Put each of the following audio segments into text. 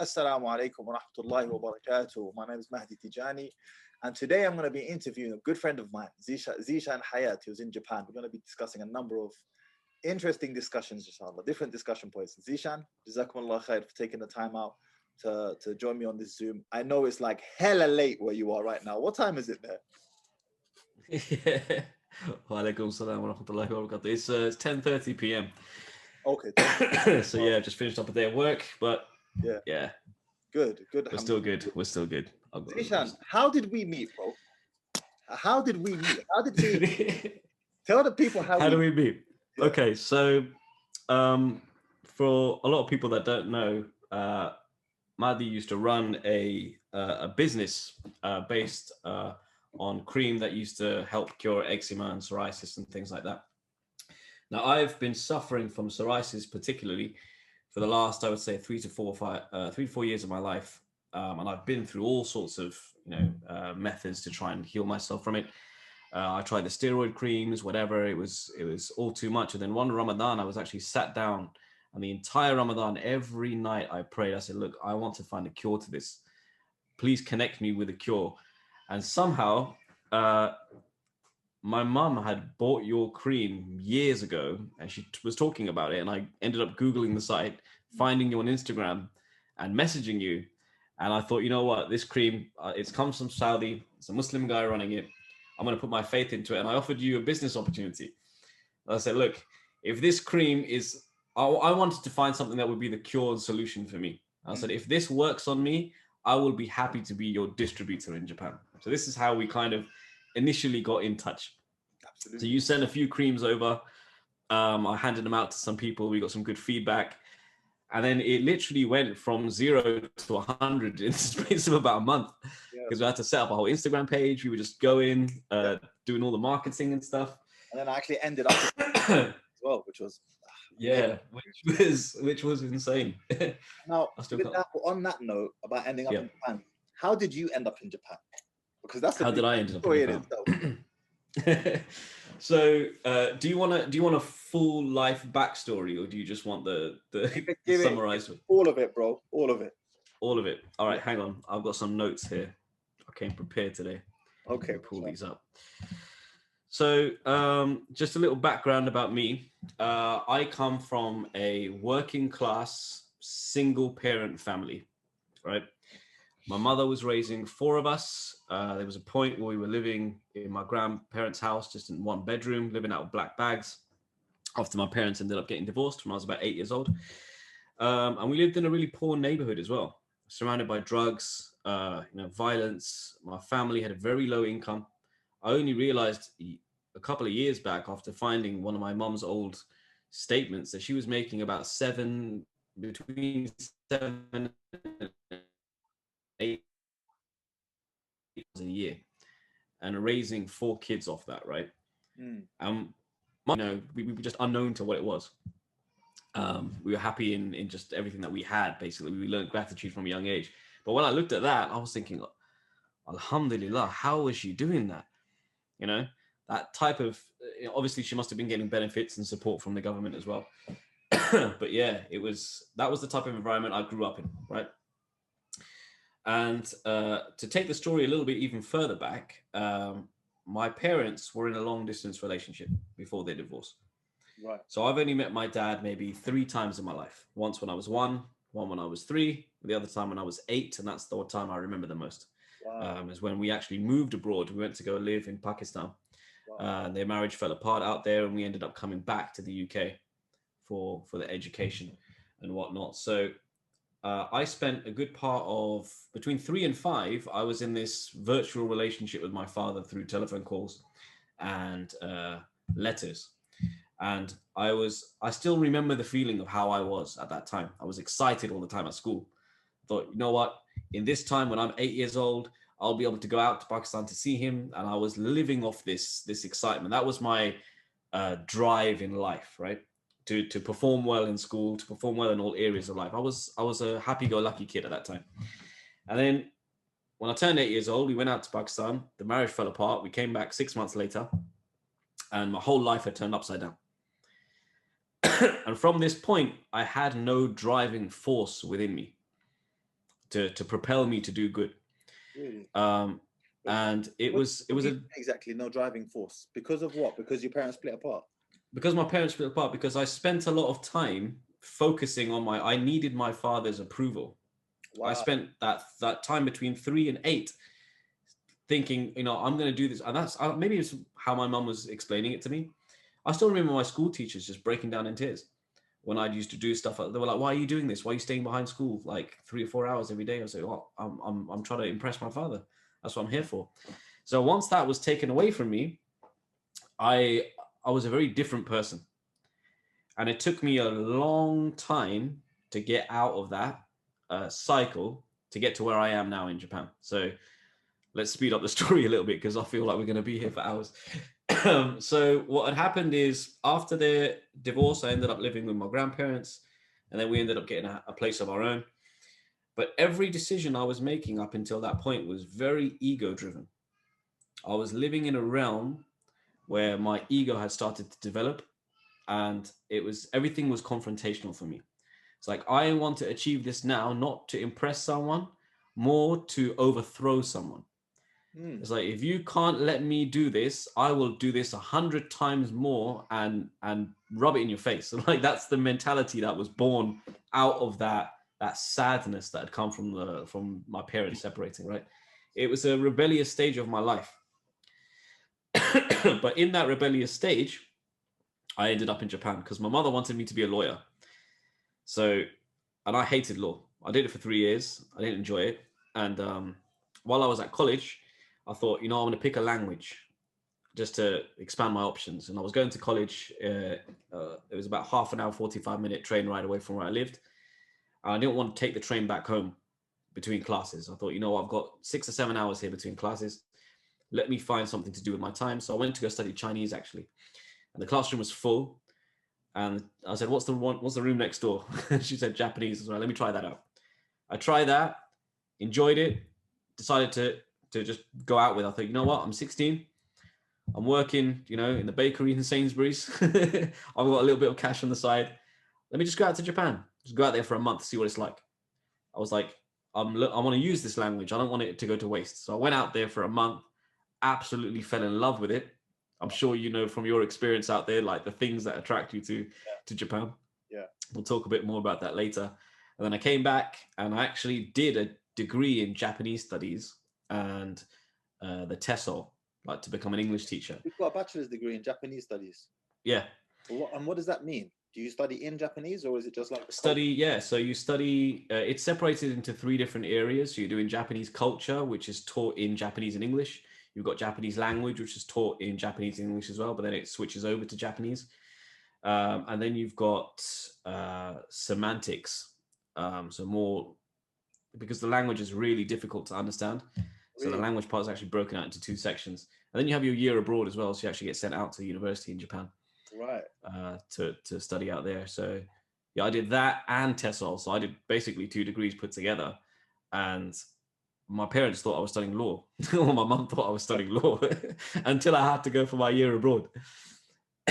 Assalamu alaikum wa rahmatullahi wa barakatuh. My name is Mahdi Tijani, and today I'm going to be interviewing a good friend of mine, Zishan Hayat, who's in Japan. We're going to be discussing a number of interesting discussions, inshallah, different discussion points. Zishan, Jazakumullah khair for taking the time out to join me on this Zoom. I know it's like hella late where you are right now. What time is it there? Yeah. Wa alaikum salam wa rahmatullahi wa barakatuh. It's 10:30 p.m. Okay. So yeah, just finished up a day of work, but yeah. Good. We're still good. Zishan, how did we meet, bro? How did we meet? Tell the people how do we meet? Yeah. Okay, so for a lot of people that don't know, Mahdi used to run a business based on cream that used to help cure eczema and psoriasis and things like that. Now, I've been suffering from psoriasis particularly for the last, I would say, 3 to 4 years of my life, and I've been through all sorts of methods to try and heal myself from it. I tried the steroid creams, whatever. It was all too much. And then one Ramadan, I was actually sat down, and the entire Ramadan, every night I prayed. I said, "Look, I want to find a cure to this. Please connect me with a cure." And somehow, my mum had bought your cream years ago, and she was talking about it. And I ended up Googling the site, finding you on Instagram, and messaging you. And I thought, you know what, this cream, it comes from Saudi. It's a Muslim guy running it. I'm going to put my faith into it. And I offered you a business opportunity. I said, look, if this cream is, I wanted to find something that would be the cure and solution for me. I said, if this works on me, I will be happy to be your distributor in Japan. So this is how we kind of initially got in touch. Absolutely. So you sent a few creams over. I handed them out to some people. We got some good feedback. And then it literally went from 0 to 100 in the space of about a month, because we had to set up a whole Instagram page. We were just going, doing all the marketing and stuff. And then I actually ended up as well, which was which was insane. Now, on that note about ending up in Japan, how did you end up in Japan? Because that's how did I end up in Japan? So, do you want a full life backstory, or do you just want the summarized? All of it, bro. All of it. All of it. All right, hang on. I've got some notes here. I came prepared today. Okay, pull these up. So, just a little background about me. I come from a working class single parent family, right? My mother was raising 4 of us. There was a point where we were living in my grandparents' house, just in 1 bedroom, living out of black bags, after my parents ended up getting divorced when I was about 8 years old. And we lived in a really poor neighborhood as well, surrounded by drugs, violence. My family had a very low income. I only realized a couple of years back, after finding one of my mom's old statements, that she was making about between 7 and 8 a year, and raising 4 kids off that, right? We were just unknown to what it was. We were happy in just everything that we had. Basically, we learned gratitude from a young age. But when I looked at that, I was thinking, Alhamdulillah, how was she doing that? That type of, obviously she must have been getting benefits and support from the government as well. But yeah, that was the type of environment I grew up in, right? And to take the story a little bit even further back, my parents were in a long distance relationship before their divorce. Right. So I've only met my dad maybe 3 times in my life. Once when I was 1, one when I was 3, the other time when I was 8, and that's the time I remember the most. Wow. Is when we actually moved abroad. We went to go live in Pakistan. Wow. Their marriage fell apart out there, and we ended up coming back to the UK for the education and whatnot. So I spent a good part of between 3 and 5. I was in this virtual relationship with my father through telephone calls and letters. And I still remember the feeling of how I was at that time. I was excited all the time at school. I thought, you know what? In this time when I'm 8 years old, I'll be able to go out to Pakistan to see him. And I was living off this excitement. That was my drive in life, right? To perform well in school, to perform well in all areas of life. I was a happy-go-lucky kid at that time. And then when I turned 8 years old, we went out to Pakistan. The marriage fell apart. We came back 6 months later, and my whole life had turned upside down. And from this point, I had no driving force within me. to propel me to do good. Really? And it was exactly no driving force. Because of what? Because your parents split apart. because my parents split apart, because I spent a lot of time focusing on I needed my father's approval. Wow. I spent that time between 3 and 8 thinking, I'm going to do this. And that's maybe it's how my mum was explaining it to me. I still remember my school teachers just breaking down in tears when I used to do stuff. They were like, "Why are you doing this? Why are you staying behind school like 3 or 4 hours every day?" I say, "Well, I'm trying to impress my father. That's what I'm here for." So once that was taken away from me, I was a very different person. And it took me a long time to get out of that cycle to get to where I am now in Japan. So let's speed up the story a little bit because I feel like we're going to be here for hours. So what had happened is after their divorce, I ended up living with my grandparents, and then we ended up getting a place of our own. But every decision I was making up until that point was very ego driven. I was living in a realm where my ego had started to develop, and everything was confrontational for me. It's like, I want to achieve this now, not to impress someone, more to overthrow someone. It's like, if you can't let me do this, I will do this 100 times more and rub it in your face. So like, that's the mentality that was born out of that sadness that had come from my parents separating, right? It was a rebellious stage of my life. But in that rebellious stage, I ended up in Japan because my mother wanted me to be a lawyer. So, and I hated law. I did it for 3 years. I didn't enjoy it. And while I was at college, I thought, I'm going to pick a language just to expand my options. And I was going to college. It was about half an hour, 45-minute train ride away from where I lived. And I didn't want to take the train back home between classes. I thought, I've got 6 or 7 hours here between classes. Let me find something to do with my time. So I went to go study Chinese, actually. And the classroom was full. And I said, what's the room next door? She said Japanese as well. Let me try that out. I tried that, enjoyed it, decided to just go out with. I thought, you know what? I'm 16. I'm working, in the bakery in Sainsbury's. I've got a little bit of cash on the side. Let me just go out to Japan. Just go out there for a month, see what it's like. I was like, I want to use this language. I don't want it to go to waste. So I went out there for a month, absolutely fell in love with it. I'm sure from your experience out there, like the things that attract you to Japan. Yeah. We'll talk a bit more about that later. And then I came back and I actually did a degree in Japanese studies and the TESOL, like to become an English teacher. You've got a bachelor's degree in Japanese studies. Yeah. And what does that mean? Do you study in Japanese, or is it just like study? Yeah. So you study, it's separated into 3 different areas. So you're doing Japanese culture, which is taught in Japanese and English. You've got Japanese language, which is taught in Japanese and English as well, but then it switches over to Japanese. And then you've got semantics. So more, because the language is really difficult to understand. So the language part is actually broken out into 2 sections. And then you have your year abroad as well. So you actually get sent out to university in Japan. Right. To study out there. So yeah, I did that and TESOL. So I did basically 2 degrees put together. And my parents thought I was studying law. Or my mum thought I was studying law until I had to go for my year abroad.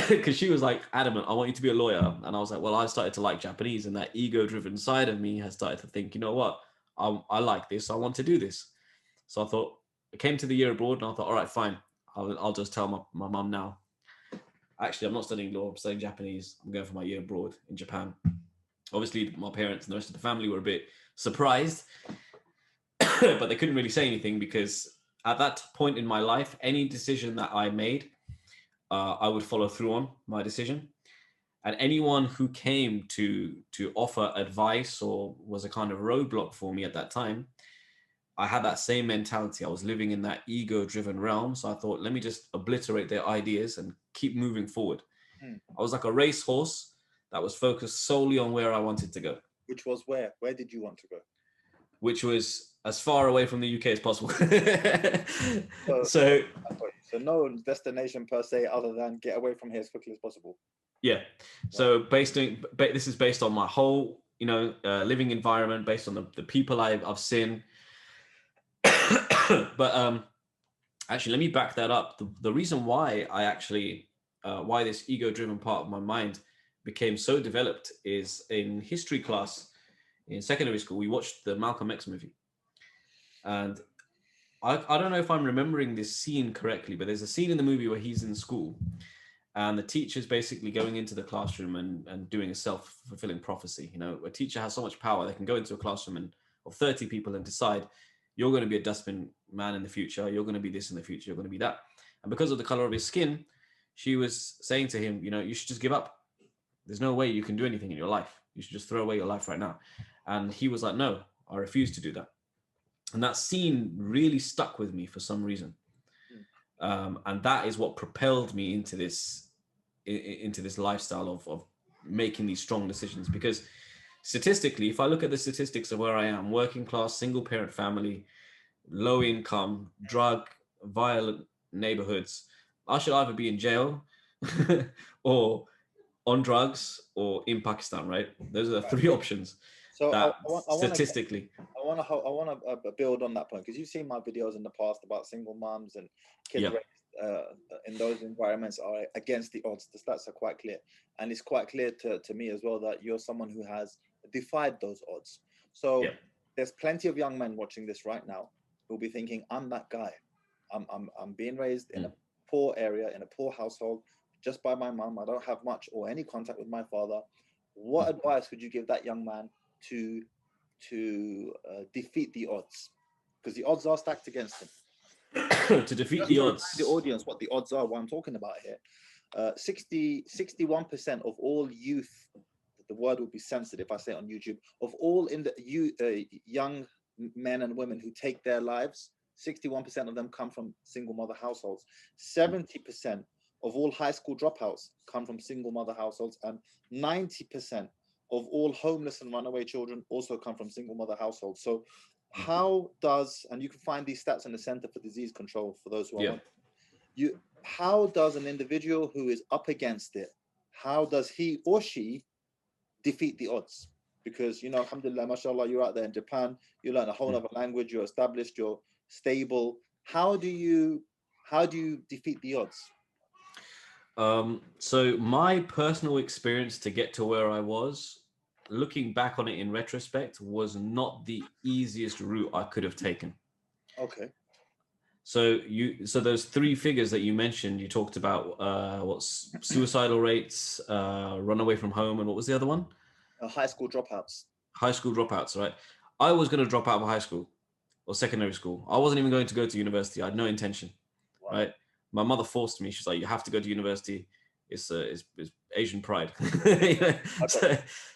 Because she was like adamant, I want you to be a lawyer. And I was like, well, I started to like Japanese, and that ego-driven side of me has started to think, you know what, I like this. I want to do this. So I thought, I came to the year abroad, and I thought, all right, fine. I'll just tell my mum now. Actually, I'm not studying law. I'm studying Japanese. I'm going for my year abroad in Japan. Obviously, my parents and the rest of the family were a bit surprised, but they couldn't really say anything because at that point in my life, any decision that I made, I would follow through on my decision. And anyone who came to offer advice or was a kind of roadblock for me at that time, I had that same mentality. I was living in that ego-driven realm. So I thought, let me just obliterate their ideas and keep moving forward. I was like a racehorse that was focused solely on where I wanted to go. Which was where? Where did you want to go? Which was as far away from the UK as possible. So no destination per se other than get away from here as quickly as possible. Yeah. So this is based on my whole, living environment, based on the people I've seen. But actually, let me back that up. The reason why I actually, why this ego-driven part of my mind became so developed is in history class in secondary school, we watched the Malcolm X movie. And I don't know if I'm remembering this scene correctly, but there's a scene in the movie where he's in school and the teacher's basically going into the classroom and doing a self-fulfilling prophecy. You know, a teacher has so much power, they can go into a classroom of 30 people and decide, you're going to be a dustbin man in the future, you're going to be this in the future, you're going to be that. And because of the color of his skin, she was saying to him, you know, you should just give up. There's no way you can do anything in your life. You should just throw away your life right now. And he was like, no, I refuse to do that. And that scene really stuck with me for some reason. And that is what propelled me into this lifestyle of making these strong decisions. Because statistically, if I look at the statistics of where I am, working class, single parent family, low income, drug, violent neighborhoods, I should either be in jail or on drugs or in Pakistan, right? Those are the three options. So that statistically, I want to build on that point, because you've seen my videos in the past about single moms and kids raised in those environments are against the odds. The stats are quite clear, and it's quite clear to me as well that you're someone who has defied those odds. So there's plenty of young men watching this right now who'll be thinking, I'm that guy. I'm being raised in a poor area, in a poor household, just by my mom. I don't have much or any contact with my father. What advice would you give that young man to defeat the odds? Because the odds are stacked against him. To defeat the odds. The audience, what the odds are, what I'm talking about here. 61% of all youth, the word would be censored if I say it on YouTube, of all in the young men and women who take their lives, 61% of them come from single mother households. 70% of all high school dropouts come from single mother households, and 90% of all homeless and runaway children also come from single mother households. So how does, and you can find these stats in the Center for Disease Control for those who are how does an individual who is up against it, how does he or she defeat the odds? Because, you know, alhamdulillah, mashallah, you're out there in Japan, you learn a whole other language, you're established, you're stable. How do you defeat the odds? So my personal experience to get to where I was, looking back on it in retrospect, was not the easiest route I could have taken. Okay. So those three figures that you mentioned, you talked about suicidal rates, run away from home, and what was the other one? High school dropouts. High school dropouts, right? I was going to drop out of high school or secondary school. I wasn't even going to go to university. I had no intention, right? My mother forced me. She's like, you have to go to university. It's Asian pride. Same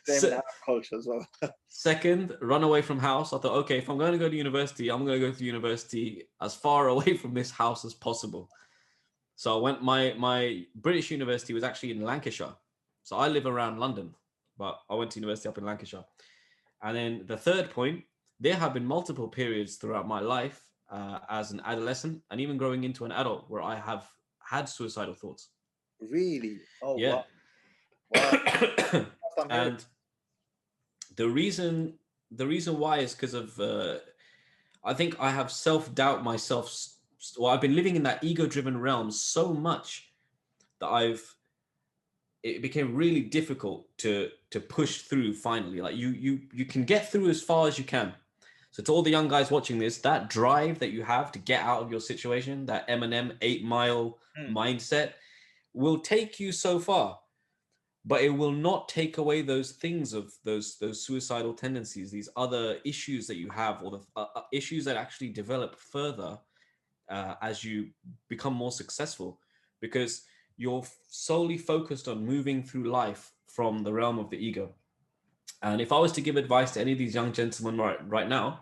in our culture as well. Second, run away from house. I thought, okay, if I'm going to go to university, I'm going to go to university as far away from this house as possible. So I went, my British university was actually in Lancashire. So I live around London, but I went to university up in Lancashire. And then the third point, there have been multiple periods throughout my life as an adolescent and even growing into an adult where I have had suicidal thoughts. Really? Oh, yeah. Wow. And the reason why is because of I think I have self-doubt myself. Well, I've been living in that ego-driven realm so much that it became really difficult to push through finally. Like you can get through as far as you can. So to all the young guys watching this, that drive that you have to get out of your situation, that Eminem 8 Mile mindset, will take you so far, but it will not take away those things of those suicidal tendencies, these other issues that you have, or the issues that actually develop further as you become more successful, because you're solely focused on moving through life from the realm of the ego. And if I was to give advice to any of these young gentlemen right now,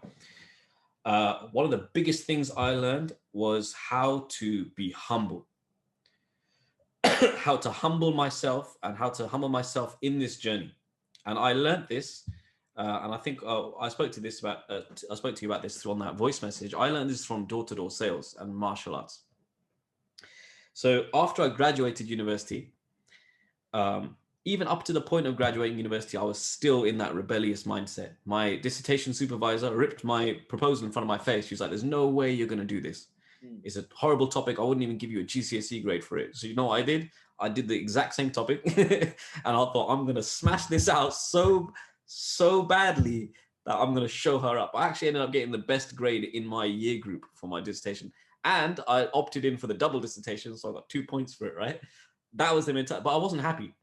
one of the biggest things I learned was how to be humble. How to humble myself and how to humble myself in this journey. And I learned this, and I think I spoke to you about this on that voice message. I learned this from door-to-door sales and martial arts. So after I graduated university, even up to the point of graduating university, I was still in that rebellious mindset. My dissertation supervisor ripped my proposal in front of my face. She was like, there's no way you're going to do this. It's a horrible topic. I wouldn't even give you a GCSE grade for it. So you know what I did? I did the exact same topic. And I thought, I'm going to smash this out so badly that I'm going to show her up. I actually ended up getting the best grade in my year group for my dissertation. And I opted in for the double dissertation, so I got 2 points for it, right? That was the mentality. But I wasn't happy.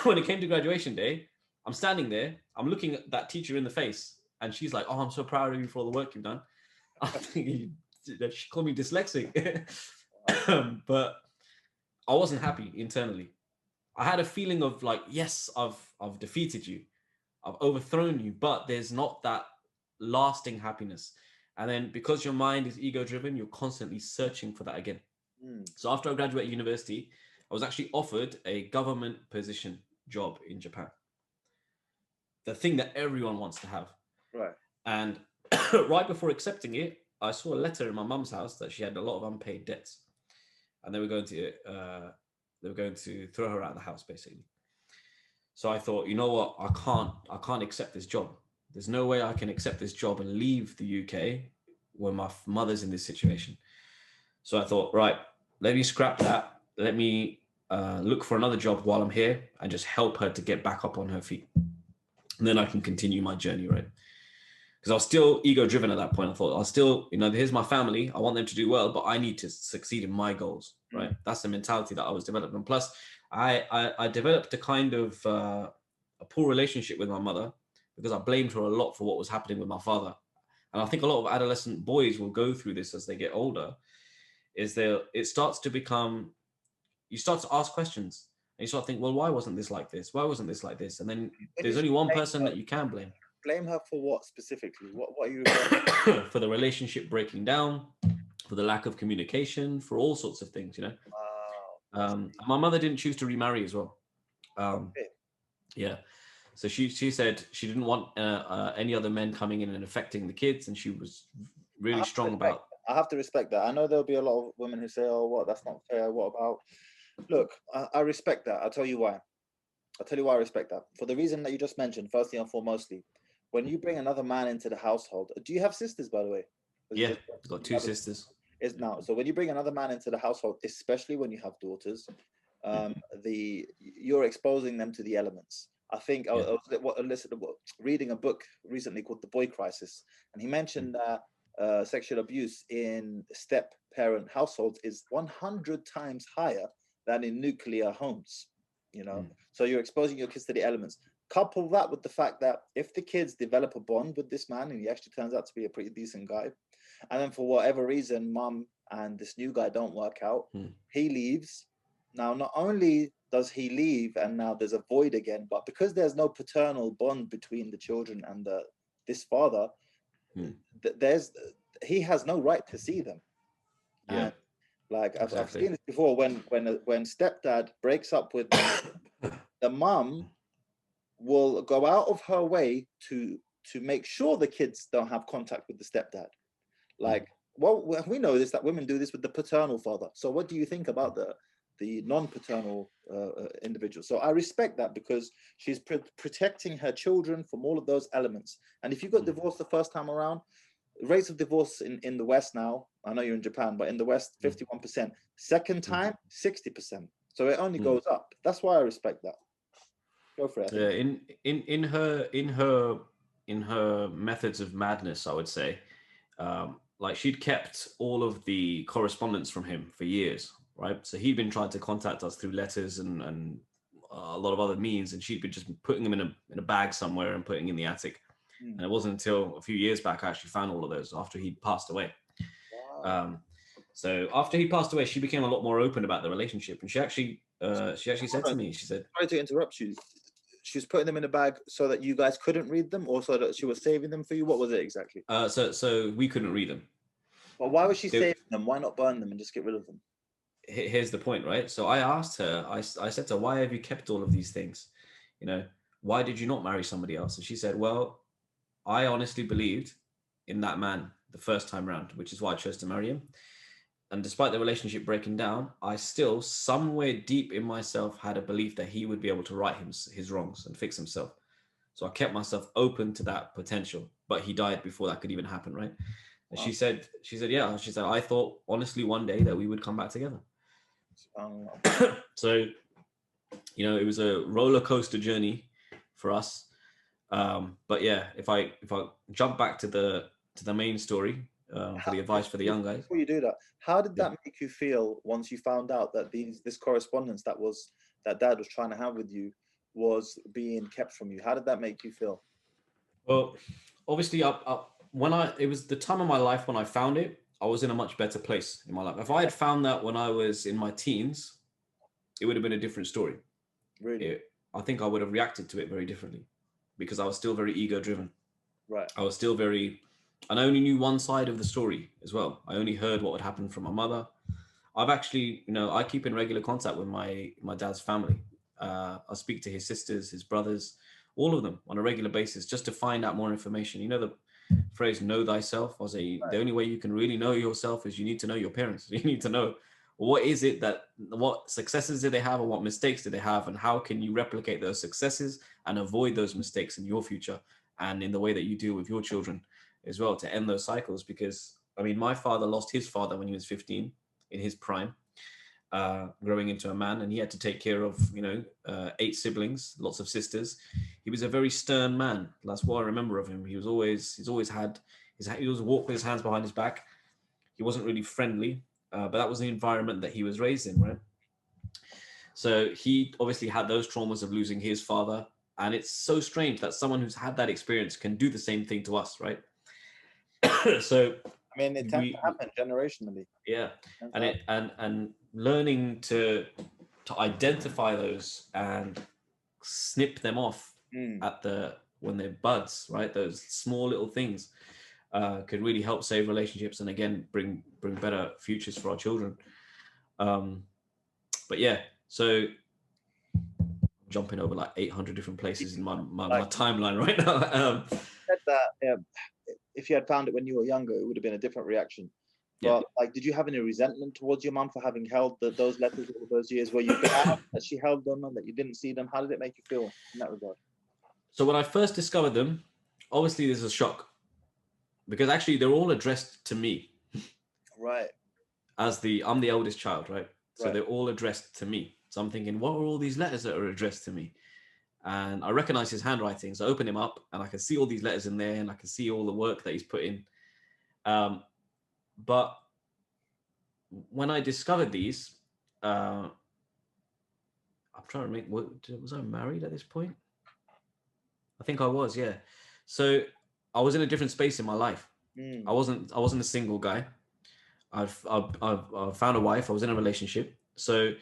When it came to graduation day, I'm standing there, I'm looking at that teacher in the face, and she's like, "Oh, I'm so proud of you for all the work you've done." I'm thinking, she called me dyslexic. But I wasn't happy internally. I had a feeling of like, yes, I've defeated you, I've overthrown you, but there's not that lasting happiness. And then because your mind is ego driven, you're constantly searching for that again. So after I graduated university, I was actually offered a government position job in Japan. The thing that everyone wants to have. Right. And right before accepting it, I saw a letter in my mum's house that she had a lot of unpaid debts, and they were going to throw her out of the house, basically. So I thought, you know what, I can't accept this job. There's no way I can accept this job and leave the UK when my mother's in this situation. So I thought, right, let me scrap that. Let me look for another job while I'm here and just help her to get back up on her feet. And then I can continue my journey, right? Because I was still ego driven at that point. I thought, I'll still, here's my family. I want them to do well, but I need to succeed in my goals, right? That's the mentality that I was developing. And plus, I developed a kind of a poor relationship with my mother because I blamed her a lot for what was happening with my father. And I think a lot of adolescent boys will go through this as they get older, it starts to become, you start to ask questions. And you start to think, well, why wasn't this like this? Why wasn't this like this? And then there's only one person that you can blame. Blame her for what specifically? What are you for the relationship breaking down, for the lack of communication, for all sorts of things, my mother didn't choose to remarry as well. Yeah. So she said she didn't want any other men coming in and affecting the kids, and she was really strong about. I have to respect that. I know there'll be a lot of women who say, "Oh, what? That's not fair. What about?" Look, I respect that. I'll tell you why. I respect that. For the reason that you just mentioned, firstly and foremostly, when you bring another man into the household, do you have sisters, by the way? Yeah, I've got 2 sisters. So when you bring another man into the household, especially when you have daughters, you're exposing them to the elements. I think I was reading a book recently called The Boy Crisis, and he mentioned that sexual abuse in step-parent households is 100 times higher than in nuclear homes. So you're exposing your kids to the elements. Couple that with the fact that if the kids develop a bond with this man and he actually turns out to be a pretty decent guy, and then for whatever reason, mum and this new guy don't work out, he leaves. Now, not only does he leave and now there's a void again, but because there's no paternal bond between the children and this father, he has no right to see them. Yeah. And like I've seen this before when stepdad breaks up with the mum will go out of her way to make sure the kids don't have contact with the stepdad. Like, well, we know this, that women do this with the paternal father. So what do you think about the non-paternal individual? So I respect that because she's protecting her children from all of those elements. And if you got divorced the first time around, rates of divorce in the West now, I know you're in Japan, but in the West, 51%. Second time, 60%. So it only goes up. That's why I respect that. Go for it. Yeah, in her methods of madness, I would say, like she'd kept all of the correspondence from him for years, right? So he'd been trying to contact us through letters and a lot of other means, and she'd been just putting them in a bag somewhere and putting in the attic. And it wasn't until a few years back I actually found all of those after he'd passed away. Wow. So after he passed away, she became a lot more open about the relationship, and she actually said to me, she said, "Sorry to interrupt you. She was putting them in a bag so that you guys couldn't read them, or so that she was saving them for you? What was it exactly?" So we couldn't read them. But why was she saving them? Why not burn them and just get rid of them? Here's the point, right? So I asked her, I said to her, why have you kept all of these things? Why did you not marry somebody else? And she said, well, I honestly believed in that man the first time round, which is why I chose to marry him. And despite the relationship breaking down, I still, somewhere deep in myself, had a belief that he would be able to right his wrongs and fix himself. So I kept myself open to that potential, but he died before that could even happen, right? And wow. She said, yeah. She said, I thought, honestly, one day that we would come back together. So, it was a roller coaster journey for us. But yeah, if I jump back to the main story, for the advice for the young guys. Before you do that, how did Yeah. that make you feel once you found out that this correspondence that dad was trying to have with you was being kept from you? How did that make you feel? Well, obviously, when it was the time of my life when I found it, I was in a much better place in my life. If I had found that when I was in my teens, it would have been a different story. Really? I think I would have reacted to it very differently because I was still very ego driven. Right. I was still very, and I only knew one side of the story as well. I only heard what would happen from my mother. I've actually, I keep in regular contact with my dad's family. I speak to his sisters, his brothers, all of them on a regular basis, just to find out more information. You know the phrase "know thyself." I say the only way you can really know yourself is you need to know your parents. You need to know what successes did they have, or what mistakes did they have, and how can you replicate those successes and avoid those mistakes in your future and in the way that you deal with your children as well, to end those cycles. Because I mean, my father lost his father when he was 15, in his prime, growing into a man, and he had to take care of 8 siblings, lots of sisters. He was a very stern man. That's what I remember of him. He's always had he always walked with his hands behind his back. He wasn't really friendly, but that was the environment that he was raised in, right? So he obviously had those traumas of losing his father, and it's so strange that someone who's had that experience can do the same thing to us, right? So I mean, it tends to happen generationally. yeah, and learning to identify those and snip them off when they're buds, right? Those small little things could really help save relationships, and again bring better futures for our children. But yeah, so jumping over like 800 different places in my timeline right now. Said that if you had found it when you were younger, it would have been a different reaction. But like, did you have any resentment towards your mum for having held those letters all those years? Were you glad that she held them and that you didn't see them? How did it make you feel in that regard? So when I first discovered them, obviously there's a shock, because actually they're all addressed to me. Right. I'm the eldest child, right? So they're all addressed to me. So I'm thinking, what are all these letters that are addressed to me? And I recognize his handwriting. So I open him up and I can see all these letters in there, and I can see all the work that he's put in. But when I discovered these, I'm trying to think, was I married at this point? I think I was, yeah. So I was in a different space in my life. I wasn't a single guy. I've found a wife. I was in a relationship. So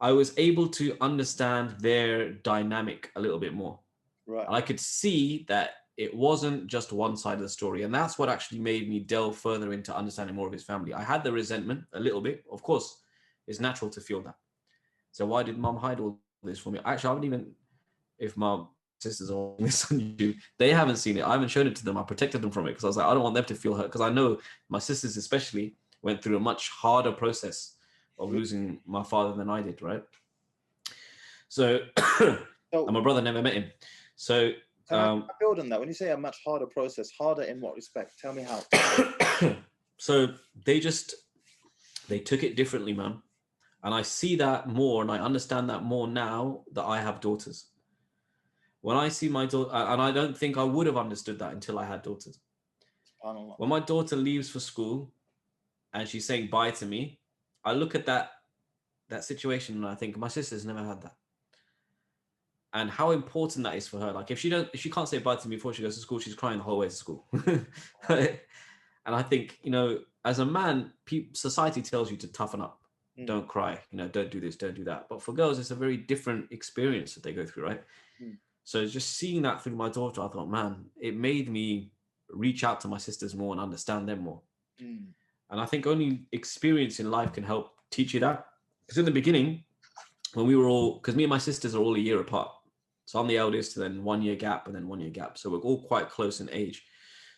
I was able to understand their dynamic a little bit more. Right. And I could see that it wasn't just one side of the story. And that's what actually made me delve further into understanding more of his family. I had the resentment a little bit. Of course, it's natural to feel that. So why did mum hide all this from me? Actually, I haven't even, if my sisters are watching this on YouTube, they haven't seen it. I haven't shown it to them. I protected them from it because I was like, I don't want them to feel hurt, because I know my sisters especially went through a much harder process of losing my father than I did, right? So, and my brother never met him. So, can I build on that? When you say a much harder process, harder in what respect? Tell me how. So they took it differently, man. And I see that more, and I understand that more now that I have daughters. When I see my daughter, and I don't think I would have understood that until I had daughters. When my daughter leaves for school and she's saying bye to me, I look at that situation and I think, my sister's never had that. And how important that is for her. Like, if she can't say bye to me before she goes to school, she's crying the whole way to school. And I think, as a man, society tells you to toughen up. Don't cry, don't do this, don't do that. But for girls, it's a very different experience that they go through, right? So just seeing that through my daughter, I thought, man, it made me reach out to my sisters more and understand them more. And I think only experience in life can help teach you that. Because in the beginning, when we were all, because me and my sisters are all a year apart. So I'm the eldest, and then 1 year gap, and then 1 year gap. So we're all quite close in age.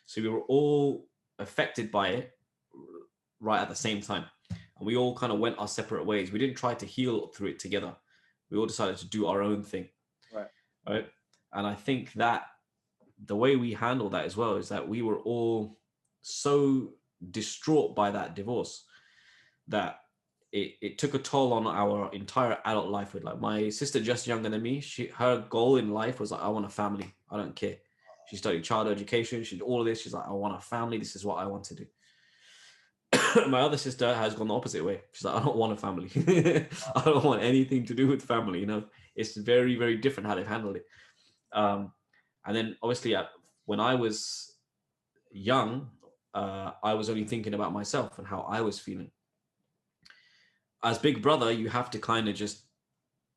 So we were all affected by it right at the same time. And we all kind of went our separate ways. We didn't try to heal through it together. We all decided to do our own thing. Right. And I think that the way we handle that as well is that we were all so distraught by that divorce that it took a toll on our entire adult life. With, like, my sister, just younger than me, her goal in life was like, I want a family. I don't care. She studied child education. She did all of this. She's like, I want a family. This is what I want to do. My other sister has gone the opposite way. She's like, I don't want a family. I don't want anything to do with family. You know, it's very, very different how they've handled it. And then obviously when I was young, I was only thinking about myself and how I was feeling. As big brother, you have to kind of just,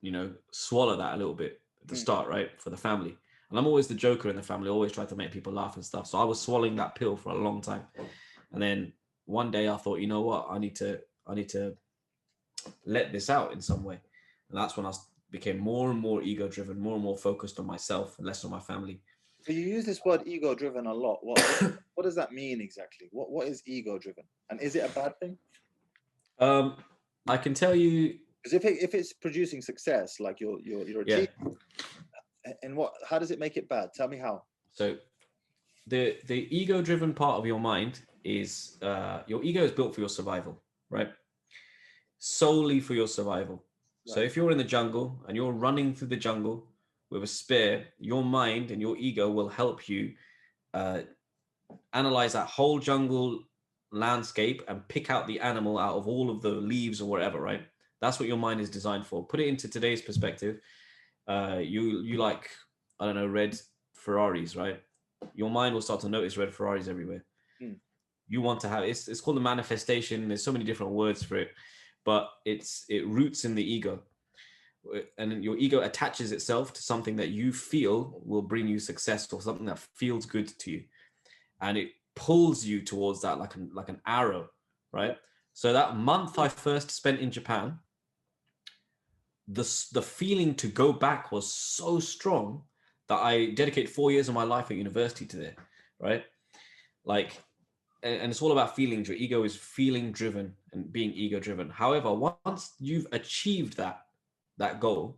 you know, swallow that a little bit at the start, right? For the family. And I'm always the joker in the family, always try to make people laugh and stuff. So I was swallowing that pill for a long time. And then one day I thought, you know what, I need to let this out in some way. And that's when I became more and more ego driven, more and more focused on myself and less on my family. So you use this word ego driven a lot. What does that mean exactly? What is ego driven? And is it a bad thing? I can tell you, because if it's producing success, like you're achieving, and how does it make it bad? Tell me how. So the ego driven part of your mind is your ego is built for your survival, right? Solely for your survival. Right. So if you're in the jungle and you're running through the jungle with a spear, your mind and your ego will help you analyze that whole jungle landscape and pick out the animal out of all of the leaves or whatever, right? That's what your mind is designed for. Put it into today's perspective. You like, I don't know, red Ferraris, right? Your mind will start to notice red Ferraris everywhere. You want to have, it's called a manifestation. There's so many different words for it, but it roots in the ego. And your ego attaches itself to something that you feel will bring you success or something that feels good to you. And it pulls you towards that like an arrow, right? So that month I first spent in Japan, the feeling to go back was so strong that I dedicated 4 years of my life at university to it, right? Like, and it's all about feelings. Your ego is feeling driven and being ego driven. However, once you've achieved that goal,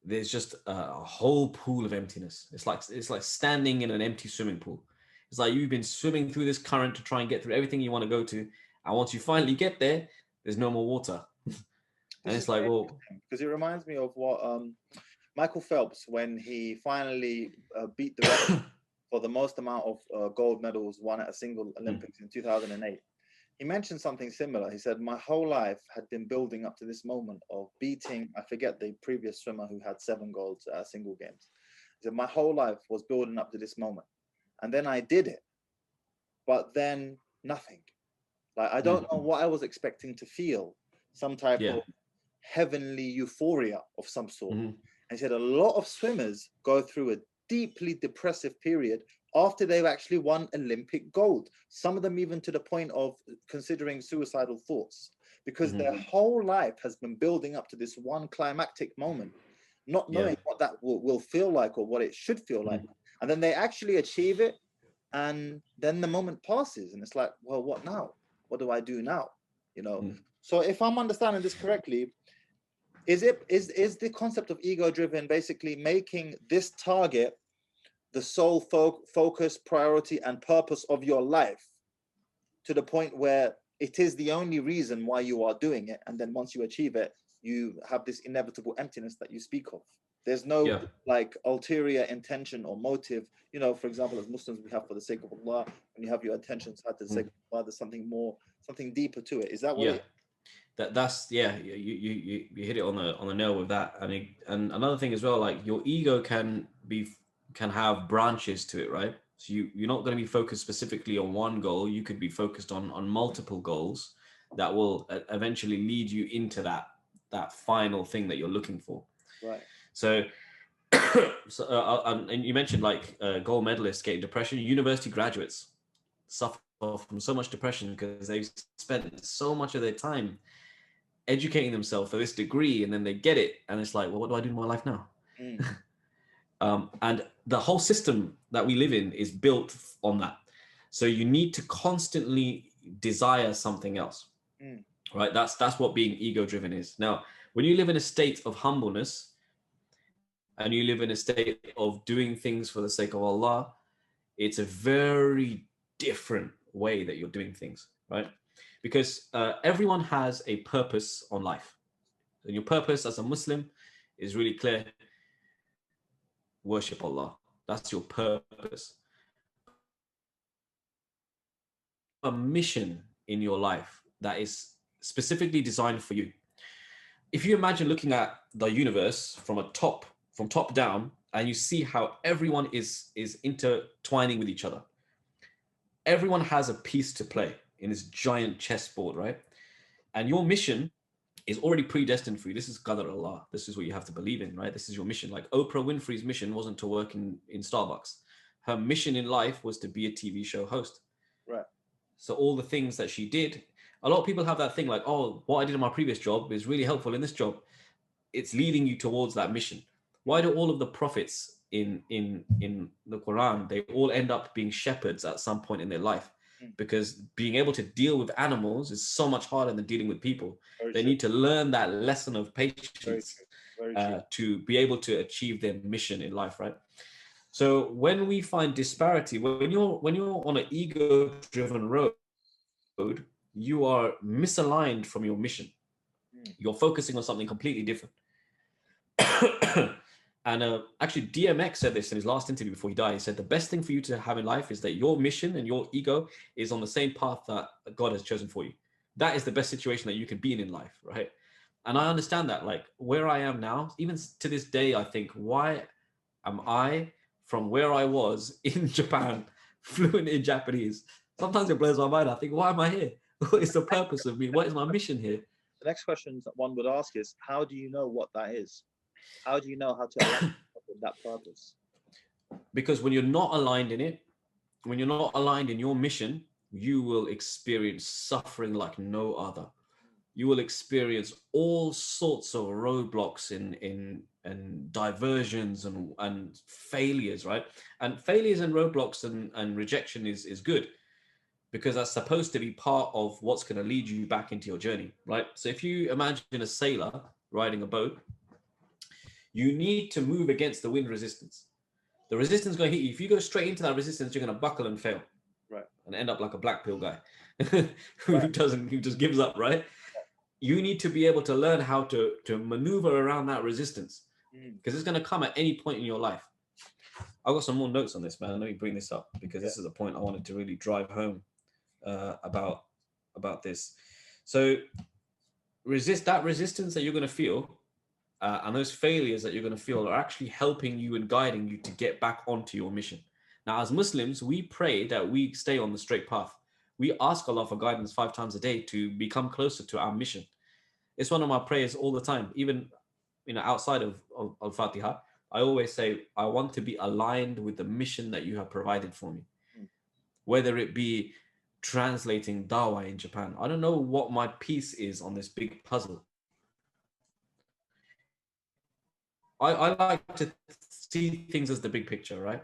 there's just a whole pool of emptiness. It's like standing in an empty swimming pool. It's like you've been swimming through this current to try and get through everything you want to go to. And once you finally get there, there's no more water. And it's like, well, because it reminds me of what Michael Phelps, when he finally beat the record for the most amount of gold medals won at a single Olympics in 2008. He mentioned something similar. He said, my whole life had been building up to this moment of beating, I forget the previous swimmer who had 7 golds at single games. He said, my whole life was building up to this moment. And then I did it, but then nothing. Like, I don't know what I was expecting to feel, some type of heavenly euphoria of some sort. And he said a lot of swimmers go through a deeply depressive period after they've actually won Olympic gold. Some of them even to the point of considering suicidal thoughts, because their whole life has been building up to this one climactic moment, not knowing what that will feel like or what it should feel like. And then they actually achieve it, and then the moment passes, and it's like, well, what now? What do I do now? You know. So if I'm understanding this correctly, is the concept of ego driven basically making this target the sole focus, priority, and purpose of your life, to the point where it is the only reason why you are doing it, and then once you achieve it, you have this inevitable emptiness that you speak of? There's no like ulterior intention or motive. You know, for example, as Muslims, we have for the sake of Allah. When you have your intentions for the sake of Allah, there's something more, something deeper to it. Is that what? That's you hit it on the nail with that. And another thing as well, like your ego can have branches to it, right? So you're not going to be focused specifically on one goal. You could be focused on multiple goals that will eventually lead you into that final thing that you're looking for. Right. So, and you mentioned like gold medalists getting depression. University graduates suffer from so much depression because they've spent so much of their time educating themselves for this degree, and then they get it, and it's like, well, what do I do in my life now? And the whole system that we live in is built on that. So you need to constantly desire something else, right? That's what being ego-driven is. Now, when you live in a state of humbleness, and you live in a state of doing things for the sake of Allah, it's a very different way that you're doing things, right? Because everyone has a purpose on life. And your purpose as a Muslim is really clear. Worship Allah. That's your purpose. A mission in your life that is specifically designed for you. If you imagine looking at the universe from top down, and you see how everyone is intertwining with each other. Everyone has a piece to play in this giant chessboard, right? And your mission is already predestined for you. This is Qadar Allah. This is what you have to believe in, right? This is your mission. Like Oprah Winfrey's mission wasn't to work in Starbucks. Her mission in life was to be a TV show host. Right. So all the things that she did, a lot of people have that thing like, oh, what I did in my previous job is really helpful in this job. It's leading you towards that mission. Why do all of the prophets in the Quran, they all end up being shepherds at some point in their life? Because being able to deal with animals is so much harder than dealing with people. They need to learn that lesson of patience to be able to achieve their mission in life, right? So when we find disparity, when you're on an ego-driven road, you are misaligned from your mission. You're focusing on something completely different. And actually, DMX said this in his last interview before he died. He said, the best thing for you to have in life is that your mission and your ego is on the same path that God has chosen for you. That is the best situation that you can be in life, right? And I understand that, like where I am now, even to this day, I think, why am I from where I was in Japan, fluent in Japanese? Sometimes it blows my mind. I think, why am I here? What is the purpose of me? What is my mission here? The next question that one would ask is, how do you know what that is? How do you know how to align with that purpose? Because when you're not aligned in it, when you're not aligned in your mission, you will experience suffering like no other. You will experience all sorts of roadblocks and diversions and failures, right? And failures and roadblocks and rejection is good, because that's supposed to be part of what's going to lead you back into your journey, right? So if you imagine a sailor riding a boat, you need to move against the wind resistance. The resistance is going to hit you. If you go straight into that resistance, you're going to buckle and fail, right? And end up like a black pill guy who just gives up, right? You need to be able to learn how to maneuver around that resistance, because it's going to come at any point in your life. I've got some more notes on this, man. Let me bring this up, because this is a point I wanted to really drive home about this. So that resistance that you're going to feel and those failures that you're going to feel are actually helping you and guiding you to get back onto your mission. Now, as Muslims, we pray that we stay on the straight path. We ask Allah for guidance 5 times a day to become closer to our mission. It's one of my prayers all the time. Even outside of Al-Fatiha, I always say, I want to be aligned with the mission that you have provided for me. Whether it be translating dawah in Japan. I don't know what my piece is on this big puzzle. I like to see things as the big picture, right?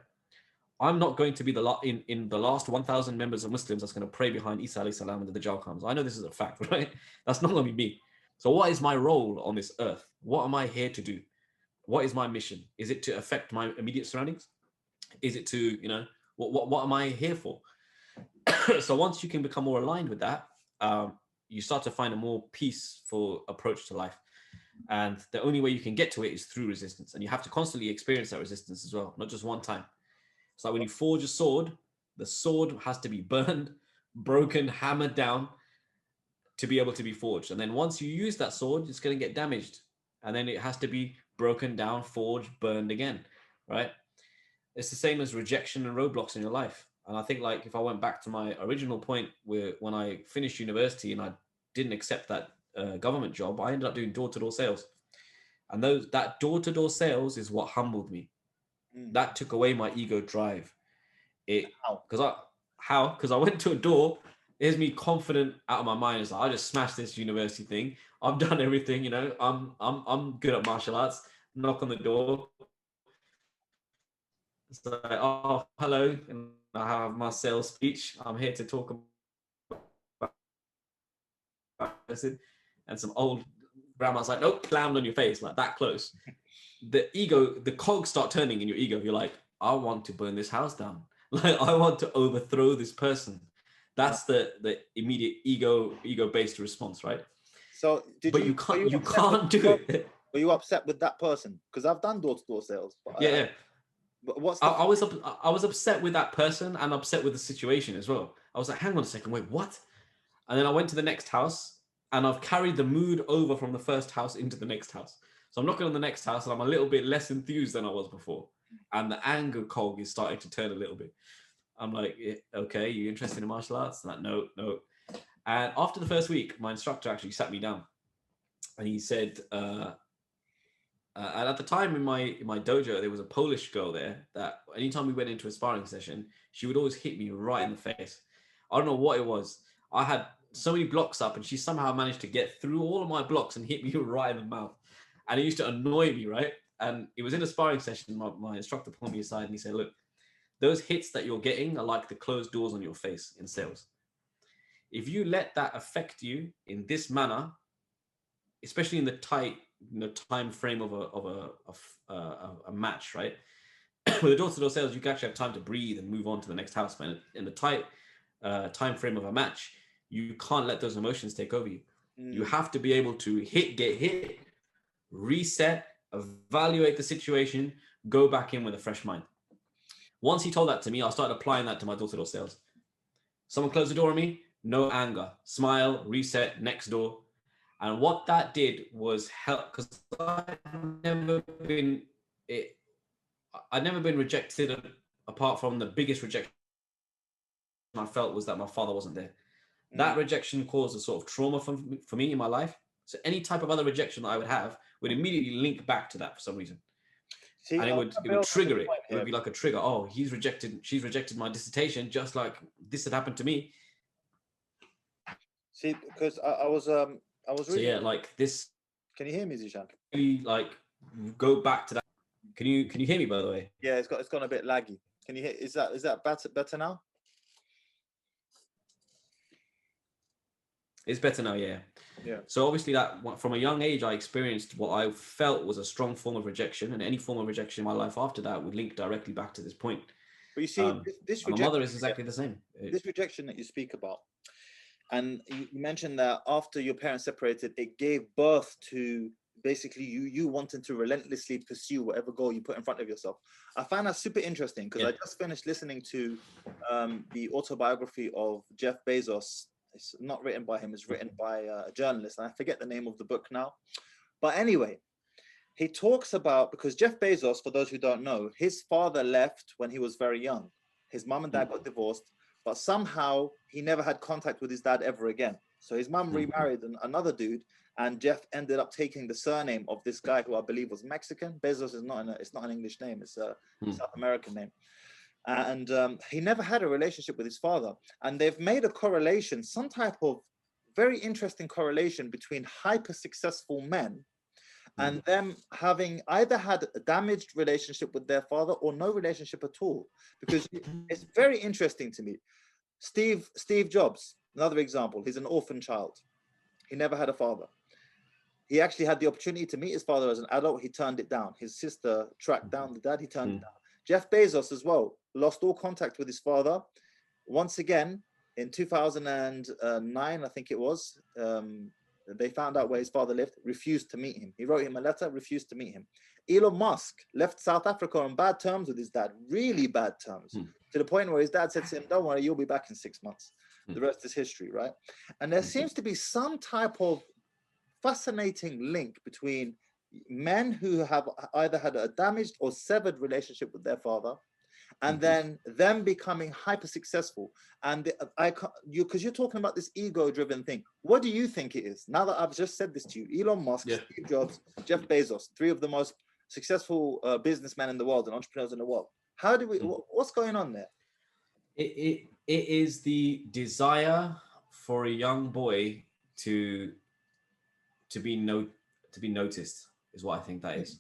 I'm not going to be in the last 1,000 members of Muslims that's going to pray behind Isa alayhi salam when the Dajjal comes. I know this is a fact, right? That's not going to be me. So what is my role on this earth? What am I here to do? What is my mission? Is it to affect my immediate surroundings? Is it to, what am I here for? So once you can become more aligned with that, you start to find a more peaceful approach to life. And the only way you can get to it is through resistance. And you have to constantly experience that resistance as well, not just one time. It's like when you forge a sword, the sword has to be burned, broken, hammered down to be able to be forged. And then once you use that sword, it's going to get damaged. And then it has to be broken down, forged, burned again, right? It's the same as rejection and roadblocks in your life. And I think, like, if I went back to my original point, where when I finished university and I didn't accept that government job, I ended up doing door-to-door sales. And that door-to-door sales is what humbled me. That took away my ego drive. Because I went to a door. Here's me confident out of my mind. It's like, I just smashed this university thing. I've done everything. I'm good at martial arts. Knock on the door. It's like, oh, hello, and I have my sales speech. I'm here to talk about this. And some old grandma's like, nope, slammed on your face, like that close. The ego, the cogs start turning in your ego. You're like, I want to burn this house down. Like, I want to overthrow this person. That's the immediate ego-based response, right? So you can't do it. Were you upset with that person? Because I've done door-to-door sales. Yeah. But what's I, the I was I was upset with that person and upset with the situation as well. I was like, hang on a second, wait, what? And then I went to the next house, and I've carried the mood over from the first house into the next house. So I'm knocking on the next house, and I'm a little bit less enthused than I was before, and the anger cog is starting to turn a little bit. I'm like, okay, you interested in martial arts? Like, no, no. And after the first week, my instructor actually sat me down, and he said, and at the time in my dojo, there was a Polish girl there that anytime we went into a sparring session, she would always hit me right in the face. I don't know what it was. I had so many blocks up, and she somehow managed to get through all of my blocks and hit me right in the mouth. And it used to annoy me, right? And it was in a sparring session. My instructor pulled me aside and he said, look, those hits that you're getting are like the closed doors on your face in sales. If you let that affect you in this manner, especially in the tight time frame of a match, right? With the door-to-door sales, you can actually have time to breathe and move on to the next house, man. In the tight time frame of a match, you can't let those emotions take over you. You have to be able to get hit, reset, evaluate the situation, go back in with a fresh mind. Once he told that to me, I started applying that to my door-to-door sales. Someone closed the door on me, no anger, smile, reset, next door. And what that did was help, because I'd never been rejected, apart from the biggest rejection I felt was that my father wasn't there. That rejection caused a sort of trauma for me in my life. So any type of other rejection that I would have would immediately link back to that for some reason. See, and it would trigger it. It would be like a trigger. Oh, she's rejected my dissertation, just like this had happened to me. See, because I was really... So yeah, like this. Can you hear me, Zishan? Really, like, go back to that. Can you hear me, by the way? Yeah, it's gone a bit laggy. Can you hear? Is that better now? It's better now, yeah. Yeah. So obviously that from a young age, I experienced what I felt was a strong form of rejection, and any form of rejection in my life after that would link directly back to this point. But you see, this rejection, my mother is exactly the same. This rejection that you speak about, and you mentioned that after your parents separated, it gave birth to basically you wanting to relentlessly pursue whatever goal you put in front of yourself. I find that super interesting because I just finished listening to the autobiography of Jeff Bezos. It's not written by him, it's written by a journalist, and I forget the name of the book now. But anyway, he talks about, because Jeff Bezos, for those who don't know, his father left when he was very young. His mom and dad got divorced, but somehow he never had contact with his dad ever again. So his mom remarried another dude, and Jeff ended up taking the surname of this guy who I believe was Mexican. Bezos is it's not an English name, it's a South American name. And he never had a relationship with his father. And they've made a correlation, some type of very interesting correlation between hyper successful men and them having either had a damaged relationship with their father or no relationship at all. Because it's very interesting to me. Steve Jobs, another example, he's an orphan child. He never had a father. He actually had the opportunity to meet his father as an adult. He turned it down. His sister tracked down the dad. He turned it down. Jeff Bezos as well, lost all contact with his father. Once again, in 2009, I think it was, they found out where his father lived, refused to meet him. He wrote him a letter, refused to meet him. Elon Musk left South Africa on bad terms with his dad, really bad terms, to the point where his dad said to him, don't worry, you'll be back in 6 months. The rest is history, right? And there seems to be some type of fascinating link between men who have either had a damaged or severed relationship with their father, and then them becoming hyper successful. And because you're talking about this ego-driven thing, what do you think it is? Now that I've just said this to you, Elon Musk, Steve Jobs, Jeff Bezos, 3 of the most successful businessmen in the world and entrepreneurs in the world. How do we? What's going on there? It is the desire for a young boy to be noticed, is what I think that is.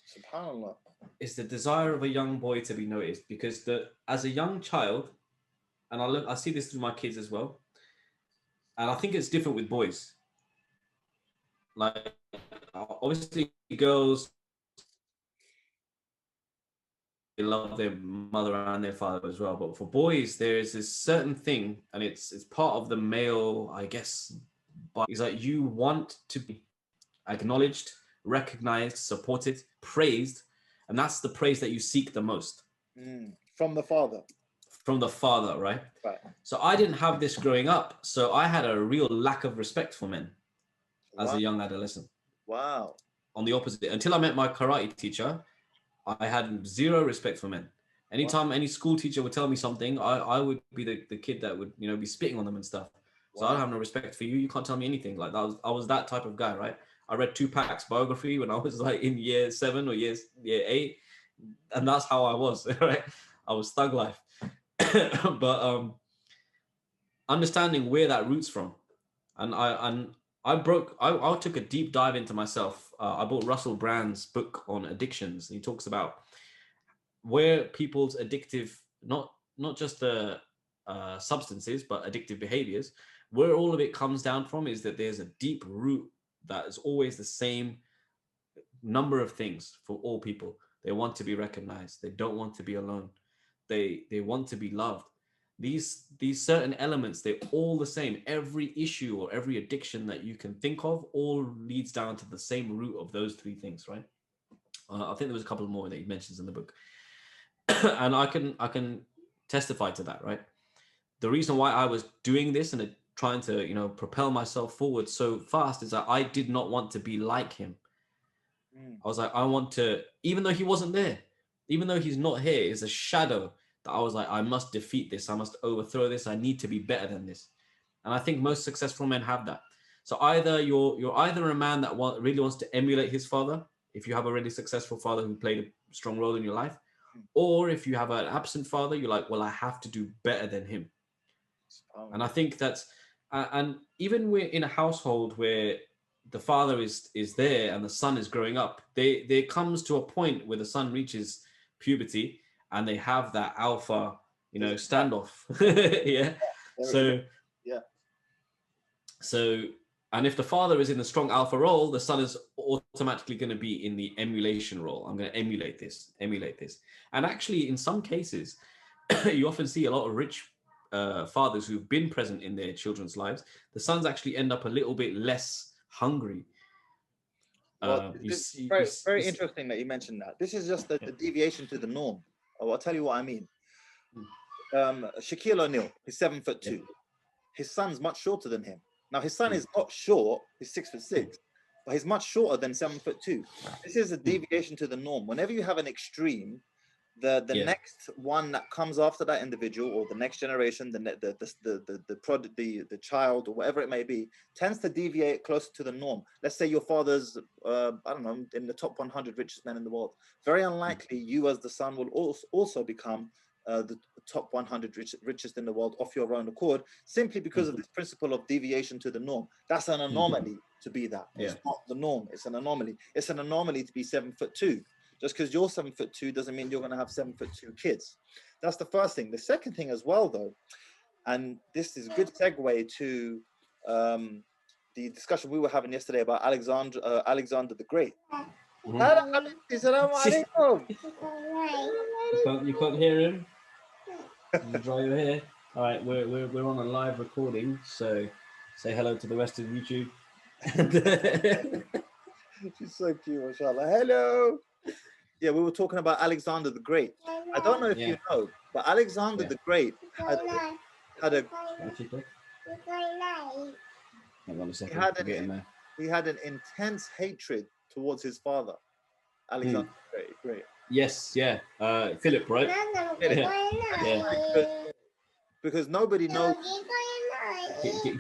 SubhanAllah. It's the desire of a young boy to be noticed, because as a young child, and I see this through my kids as well, and I think it's different with boys. Like, obviously girls, they love their mother and their father as well, but for boys there is this certain thing, and it's part of the male, I guess, but it's like you want to be acknowledged, recognized, supported, praised, and that's the praise that you seek the most. From the father. From the father, right? Right. So I didn't have this growing up. So I had a real lack of respect for men as Wow. a young adolescent. Wow. On the opposite, until I met my karate teacher, I had zero respect for men. Wow. Anytime any school teacher would tell me something, I would be the kid that would, be spitting on them and stuff. So I Wow. don't have no respect for you. You can't tell me anything. Like I was that type of guy, right? I read Tupac's biography when I was like in year 7 or year 8, and that's how I was, right? I was thug life. But understanding where that roots from, and I took a deep dive into myself. I bought Russell Brand's book on addictions, and he talks about where people's addictive, not just the substances, but addictive behaviors, where all of it comes down from is that there's a deep root that is always the same number of things for all people. They want to be recognized. They don't want to be alone. They want to be loved. These certain elements, they're all the same. Every issue or every addiction that you can think of all leads down to the same root of those 3 things, right? I think there was a couple more that he mentions in the book. And I can testify to that, right? The reason why I was doing this and trying to, propel myself forward so fast is that I did not want to be like him. I was like, I want to, even though he wasn't there, even though he's not here, is a shadow that I was like, I must defeat this. I must overthrow this. I need to be better than this. And I think most successful men have that. So either you're either a man that really wants to emulate his father, if you have a really successful father who played a strong role in your life, or if you have an absent father, you're like, well, I have to do better than him. And I think that's, and even we're in a household where the father is there and the son is growing up, there comes to a point where the son reaches puberty and they have that alpha, standoff. Yeah. So, and if the father is in the strong alpha role, the son is automatically going to be in the emulation role. I'm going to emulate this. And actually, in some cases, you often see a lot of rich fathers who've been present in their children's lives. The sons actually end up a little bit less hungry. Well, it's very interesting that you mentioned that. This is just a deviation to the norm. Oh, I'll tell you what I mean. Shaquille O'Neal, he's 7'2". Yeah. His son's much shorter than him. Now his son is not short; he's 6'6", but he's much shorter than 7'2". This is a deviation to the norm. Whenever you have an extreme, the next one that comes after that individual, or the next generation, the child, or whatever it may be, tends to deviate closer to the norm. Let's say your father's, I don't know, in the top 100 richest men in the world. Very unlikely you as the son will also become the top 100 richest in the world off your own accord, simply because of this principle of deviation to the norm. That's an anomaly to be that. It's not the norm. It's an anomaly. It's an anomaly to be 7'2". Just because you're 7'2" doesn't mean you're going to have 7'2" kids. That's the first thing. The second thing as well, though, and this is a good segue to the discussion we were having yesterday about Alexander the Great. You can't hear him? You dry your hair. All right, we're on a live recording, so say hello to the rest of YouTube. She's so cute, mashallah. Hello. Yeah, we were talking about Alexander the Great. I don't know if you know, but Alexander the Great had a. Hang on a second. He had an intense hatred towards his father, Alexander the Great. Yes, yeah. Philip, right? Because nobody knows.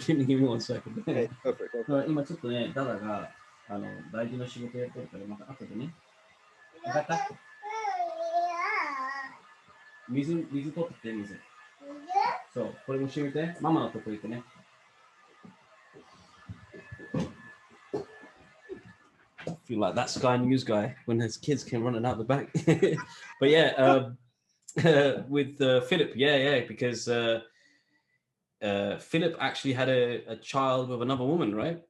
Give me 1 second. Okay, go for it. 今ちょっとね、ダダが大事な仕事やってるから、また後でね。分かった？水取ってきて、水。そう、これも閉めて。ママのとこ行くね。I feel like that Sky News guy when his kids came running out the back. But yeah, with Philip, because Philip actually had a child with another woman, right?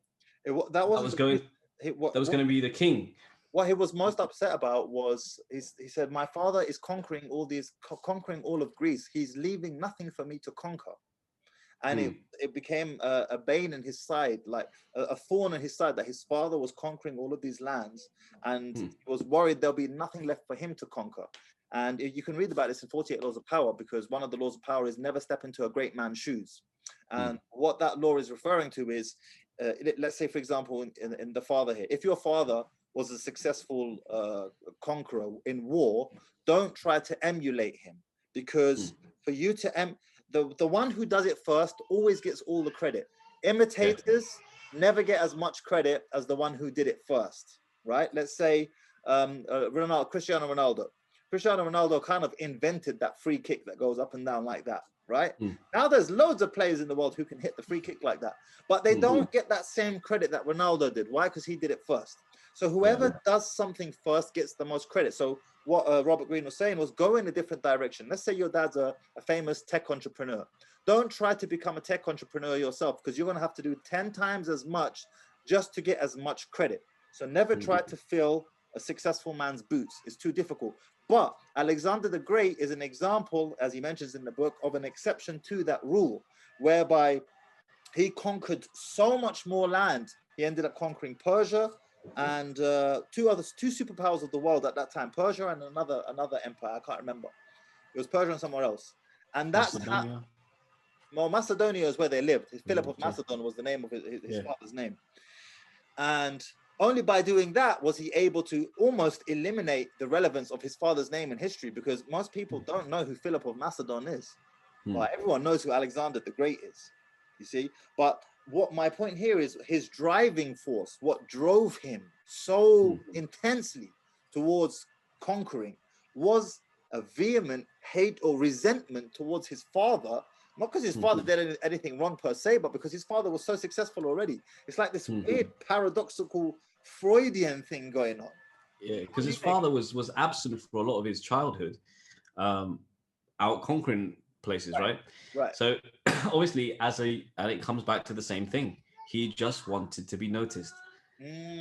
That was going to be the king. What he was most upset about was he said, "My father is conquering all of Greece. He's leaving nothing for me to conquer." And it became a bane in his side, like a thorn in his side, that his father was conquering all of these lands, and he was worried there'll be nothing left for him to conquer. And you can read about this in 48 Laws of Power, because one of the laws of power is never step into a great man's shoes. And what that law is referring to is, let's say, for example, in the father here, if your father was a successful conqueror in war, don't try to emulate him, because for you to the one who does it first always gets all the credit. Imitators never get as much credit as the one who did it first, right? Let's say Cristiano Ronaldo. Cristiano Ronaldo kind of invented that free kick that goes up and down like that, right? Now there's loads of players in the world who can hit the free kick like that, but they don't get that same credit that Ronaldo did. Why? Because he did it first. So whoever does something first gets the most credit. So what Robert Greene was saying was, go in a different direction. Let's say your dad's a famous tech entrepreneur. Don't try to become a tech entrepreneur yourself, because you're going to have to do 10 times as much just to get as much credit. So never try to fill a successful man's boots. It's too difficult. But Alexander the Great is an example, as he mentions in the book, of an exception to that rule, whereby he conquered so much more land. He ended up conquering Persia and two superpowers of the world at that time, Persia and another empire. I can't remember. It was Persia and somewhere else. And that's how, well, Macedonia is where they lived. Philip of Macedon was the name of his father's name. And only by doing that was he able to almost eliminate the relevance of his father's name in history, because most people don't know who Philip of Macedon is. But everyone knows who Alexander the Great is, you see. But what my point here is, his driving force, what drove him so intensely towards conquering, was a vehement hate or resentment towards his father, not because his father did anything wrong per se, but because his father was so successful already. It's like this weird paradoxical Freudian thing going on. Yeah, because his father was absent for a lot of his childhood, out conquering places, right? Right. So obviously, and it comes back to the same thing. He just wanted to be noticed.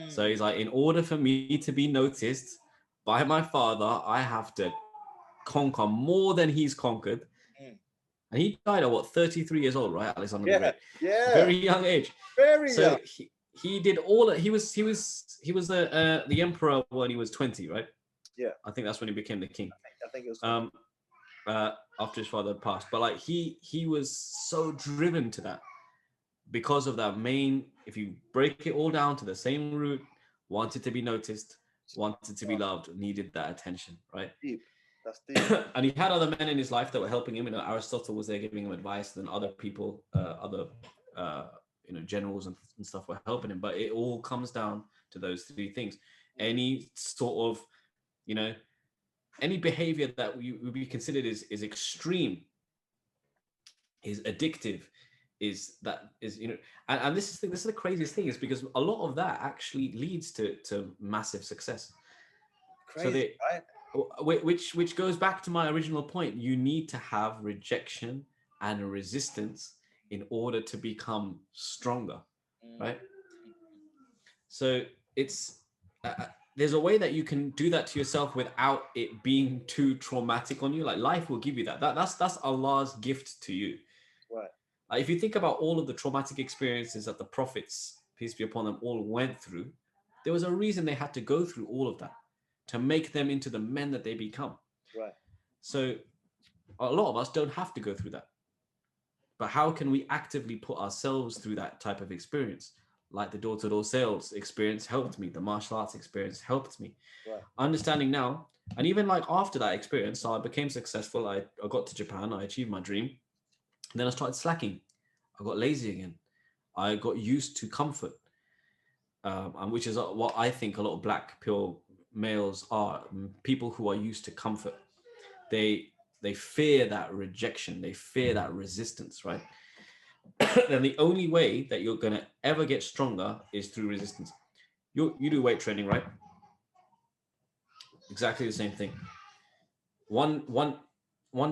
So he's like, in order for me to be noticed by my father, I have to conquer more than he's conquered. And he died at what, 33 years old, right? Alexander the Great. Yeah. Very young age. Very young. He did all. He was the emperor when he was 20, right? Yeah. I think that's when he became the king. I think it was. After his father passed, but like he was so driven to that because of that main. If you break it all down to the same root, wanted to be noticed, wanted to be loved, needed that attention, right? Deep. That's deep. And he had other men in his life that were helping him. You know, Aristotle was there giving him advice, and other people, other generals and stuff were helping him. But it all comes down to those three things. Any sort of, any behavior that would be considered is extreme, is addictive, and this is the craziest thing, is because a lot of that actually leads to massive success. Crazy, right? Which goes back to my original point. You need to have rejection and resistance in order to become stronger, right? So it's there's a way that you can do that to yourself without it being too traumatic on you. Like, life will give you that's Allah's gift to you, right? If you think about all of the traumatic experiences that the prophets, peace be upon them, all went through, there was a reason they had to go through all of that to make them into the men that they become. Right. So a lot of us don't have to go through that. But how can we actively put ourselves through that type of experience? Like the door-to-door sales experience helped me. The martial arts experience helped me. Right. Understanding now, and even like after that experience, so I became successful. I got to Japan. I achieved my dream. And then I started slacking. I got lazy again. I got used to comfort, and which is what I think a lot of black pure males are. People who are used to comfort. They fear that rejection. They fear that resistance, right? Then the only way that you're going to ever get stronger is through resistance. You do weight training, right? Exactly the same thing. One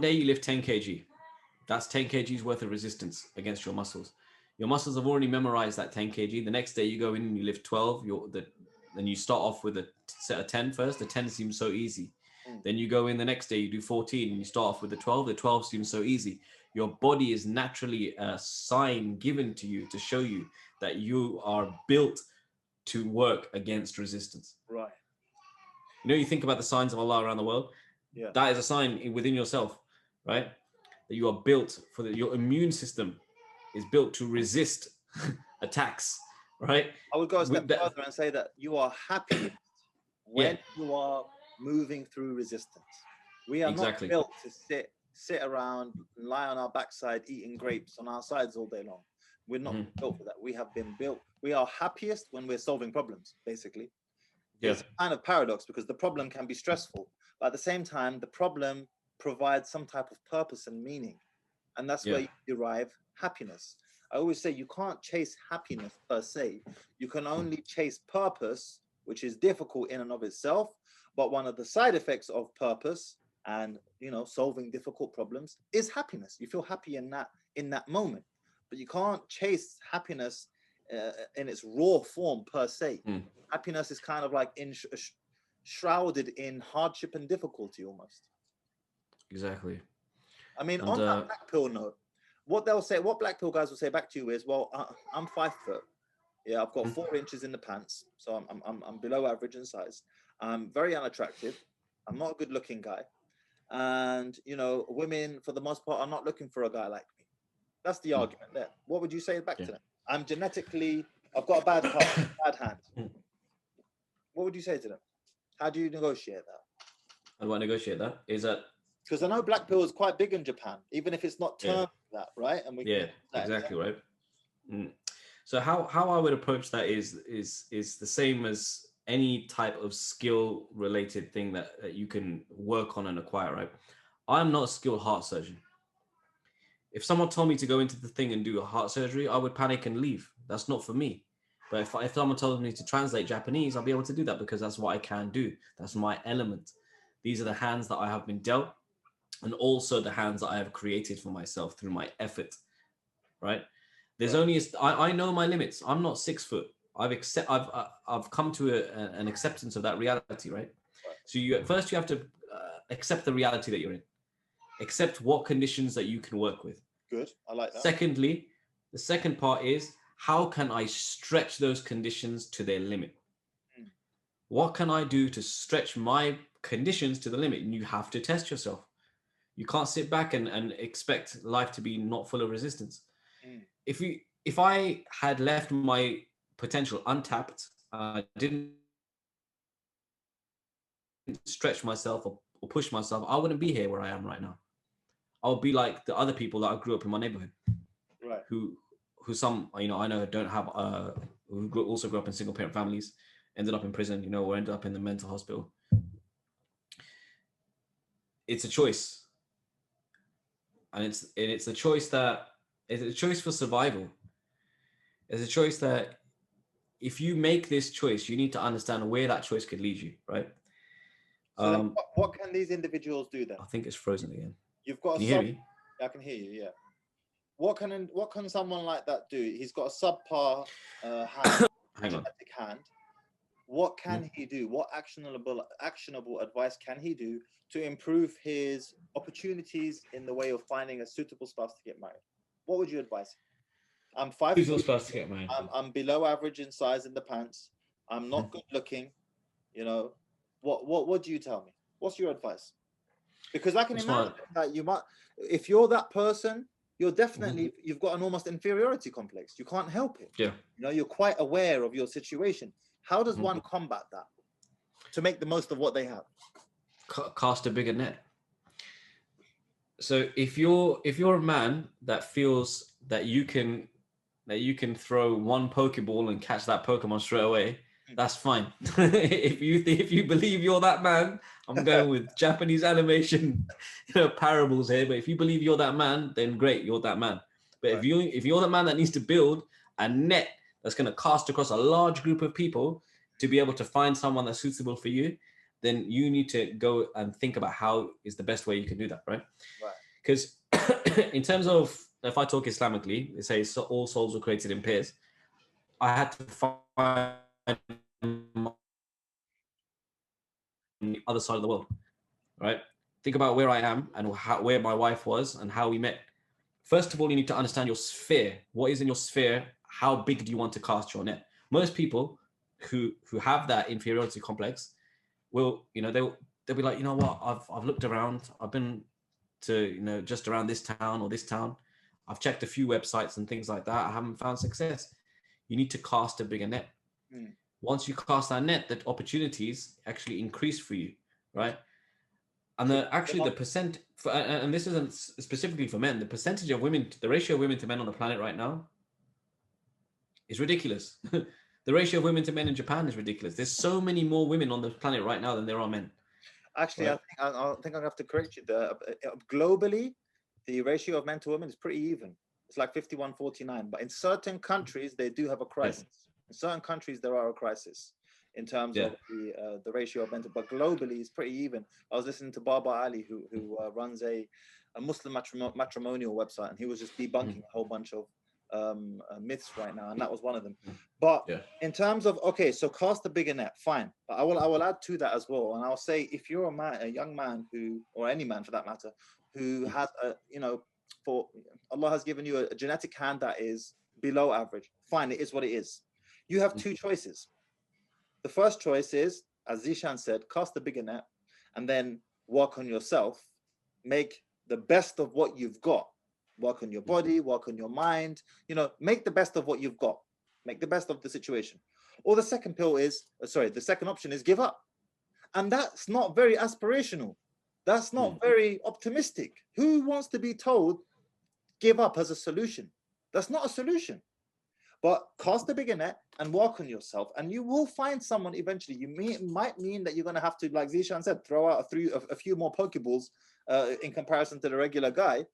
day you lift 10 kg. That's 10 kgs worth of resistance against your muscles. Your muscles have already memorized that 10 kg. The next day you go in and you lift 12. Then you start off with a set of 10 first. The 10 seems so easy. Then you go in the next day, you do 14 and you start off with the 12. The 12 seems so easy. Your body is naturally a sign given to you to show you that you are built to work against resistance. Right. You think about the signs of Allah around the world. Yeah. That is a sign within yourself, right? That you are built for your immune system is built to resist attacks, right? I would go a step With that, further and say that you are happiest yeah, when you are moving through resistance. We are not exactly. built to sit around, lie on our backside, eating grapes on our sides all day long. We're not Mhm. built for that. We have been built. We are happiest when we're solving problems, basically. Yeah, It's a kind of paradox because the problem can be stressful, but at the same time, the problem provides some type of purpose and meaning. And that's yeah, where you derive happiness. I always say you can't chase happiness per se. You can only chase purpose, which is difficult in and of itself. But one of the side effects of purpose and solving difficult problems is happiness. You feel happy in that moment, but you can't chase happiness in its raw form per se. mm, Happiness is kind of like shrouded in hardship and difficulty almost. exactly. I mean, And on that black pill note, what black pill guys will say back to you is, well, I'm 5 foot. Yeah, I've got mm, 4 inches in the pants, so I'm below average in size. I'm very unattractive. I'm not a good looking guy, and women for the most part are not looking for a guy like me. That's the mm, argument there. What would you say back yeah. to them? I've got a bad heart, bad hand. Mm. What would you say to them? How do you negotiate that? How do I negotiate that? Is that Because I know black pill is quite big in Japan, even if it's not yeah, termed that, right? And we can yeah, use that exactly example. right. Mm. So how I would approach that is the same as any type of skill related thing that you can work on and acquire, right? I'm not a skilled heart surgeon. If someone told me to go into the thing and do a heart surgery, I would panic and leave. That's not for me. But if someone told me to translate Japanese, I'll be able to do that because that's what I can do. That's my element. These are the hands that I have been dealt, and also the hands that I have created for myself through my effort, right? There's Right. only I know my limits. I'm not 6 foot. I've come to an acceptance of that reality, right? Right. So you have to accept the reality that you're in, accept what conditions that you can work with. Good. I like that. Secondly, the second part is how can I stretch those conditions to their limit? Mm. What can I do to stretch my conditions to the limit? And you have to test yourself. You can't sit back and expect life to be not full of resistance. Mm. If I had left my potential untapped, didn't stretch myself or push myself, I wouldn't be here where I am right now. I would be like the other people that I grew up in my neighborhood, Right. who some I know don't have who also grew up in single parent families, ended up in prison, or ended up in the mental hospital. It's a choice, and it's a choice that it's a choice for survival. It's a choice that if you make this choice, you need to understand where that choice could lead you, right? So then what can these individuals do then? I think it's frozen again. You've got Can a you hear sub. me? I can hear you. Yeah. What can someone like that do? He's got a subpar hand, Hang on. genetic hand. What can he do? What actionable advice can he do to improve his opportunities in the way of finding a suitable spouse to get married? What would you advise? I'm five Who's foot. supposed to get married? I'm below average in size in the pants. I'm not good looking. What do you tell me? What's your advice? Because I can What's imagine my that you might, if you're that person, you've got an almost inferiority complex. You can't help it. yeah? You're quite aware of your situation. How does one combat that to make the most of what they have? Cast a bigger net. So if you're a man that feels that you can throw one Pokeball and catch that Pokemon straight away, that's fine. if you believe you're that man, I'm going with Japanese animation, parables here. But if you believe you're that man, then great, you're that man. But Right. if you're the man that needs to build a net that's going to cast across a large group of people to be able to find someone that's suitable for you, then you need to go and think about how is the best way you can do that, right? Right. Because in terms of, if I talk Islamically, they say all souls were created in pairs. I had to find the other side of the world, right? Think about where I am and where my wife was and how we met. First of all, you need to understand your sphere. What is in your sphere? How big do you want to cast your net? Most people who have that inferiority complex will, they'll be like, you know what, I've looked around, I've been to, you know, just around this town or this town, I've checked a few websites and things like that, I haven't found success. You need to cast a bigger net. Mm. Once you cast that net, the opportunities actually increase for you, right? And So, the percent for, and this isn't specifically for men, the percentage of women, the ratio of women to men on the planet right now is ridiculous. The ratio of women to men in Japan is ridiculous. There's so many more women on the planet right now than there are men. actually, Right? I think I'm gonna have to correct you there. Globally, the ratio of men to women is pretty even. It's like 51-49. But in certain countries, they do have a Yeah. crisis. In certain countries, there are a crisis in terms Yeah. of the ratio of men to. But globally, it's pretty even. I was listening to Baba Ali, who runs a Muslim matrimonial website, and he was just debunking a whole bunch of myths right now, and that was one of them. But Yeah. in terms of, okay, so cast a bigger net, fine. But I will add to that as well, and I'll say, if you're a young man who, or any man for that matter, who has a, you know, for Allah has given you a genetic hand that is below average, fine, it is what it is. You have two choices. The first choice is, as Zishan said, cast a bigger net, and then work on yourself, make the best of what you've got. Work on your body, work on your mind, you know, make the best of what you've got, make the best of the situation. Or the second pill is, the second option is give up. And that's not very aspirational. That's not very optimistic. Who wants to be told give up as a solution? That's not a solution. But cast a bigger net and work on yourself, and you will find someone eventually. Might mean that you're going to have to, like Zishan said, throw out a few more Pokeballs in comparison to the regular guy.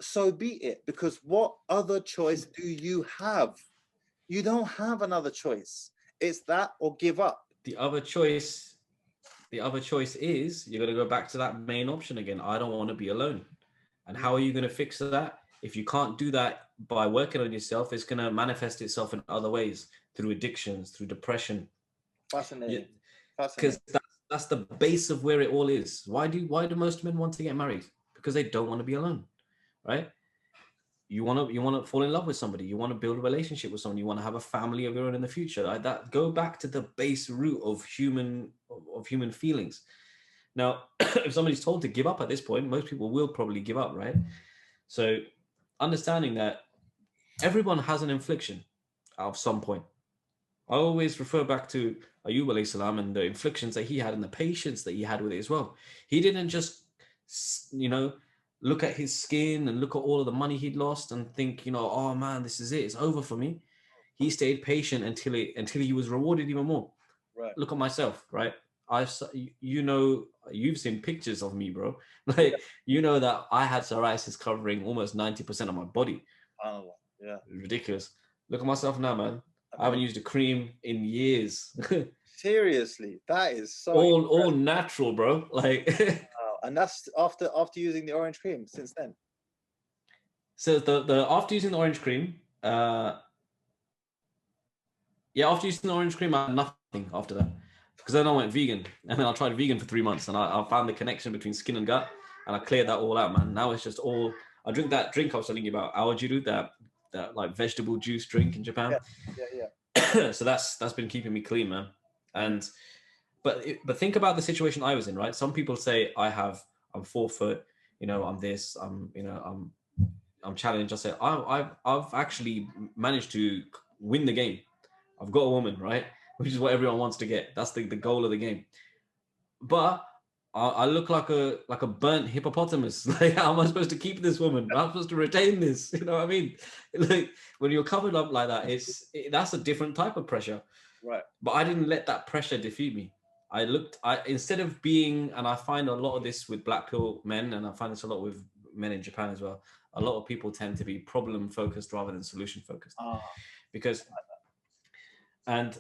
So be it, because what other choice do you have? You don't have another choice. It's that or give up. The other choice is you're going to go back to that main option again. I don't want to be alone. And how are you going to fix that? If you can't do that by working on yourself, it's going to manifest itself in other ways, through addictions, through depression. Fascinating. Because that's the base of where it all is. Why do most men want to get married? Because they don't want to be alone, right? You want to fall in love with somebody. You want to build a relationship with someone. You want to have a family of your own in the future. Like that, go back to the base root of human feelings. Now, if somebody's told to give up at this point, most people will probably give up, right? So, understanding that everyone has an infliction at some point. I always refer back to Ayub alayhi salam and the inflictions that he had and the patience that he had with it as well. He didn't just, you know, look at his skin and look at all of the money he'd lost and think, you know, oh man, this is it, it's over for me. He stayed patient until he was rewarded even more. Right. Look at myself, right? You know, you've seen pictures of me, bro. Like, you know that I had psoriasis covering almost 90% of my body. Oh, yeah. Ridiculous. Look at myself now, man. I haven't used a cream in years. Seriously, that is so all natural, bro. Like, wow. And that's after using the orange cream since then. so the after using the orange cream, after using the orange cream, I had nothing after that. Because then I went vegan, and then I tried vegan for 3 months, and I found the connection between skin and gut, and I cleared that all out, man. Now it's just all, I drink that drink I was telling you about, awajiru, that like vegetable juice drink in Japan. Yeah. So that's been keeping me clean, man. And but think about the situation I was in, right? Some people say I'm 4 foot, you know, I'm this, I'm challenged. I say I've actually managed to win the game. I've got a woman, right? Which is what everyone wants to get. That's the goal of the game. But I look like a burnt hippopotamus. Like, how am I supposed to keep this woman? How am I supposed to retain this? You know what I mean? Like, when you're covered up like that, that's a different type of pressure. Right. But I didn't let that pressure defeat me. Instead of being, and I find a lot of this with black pill men, and I find this a lot with men in Japan as well. A lot of people tend to be problem focused rather than solution focused, because. And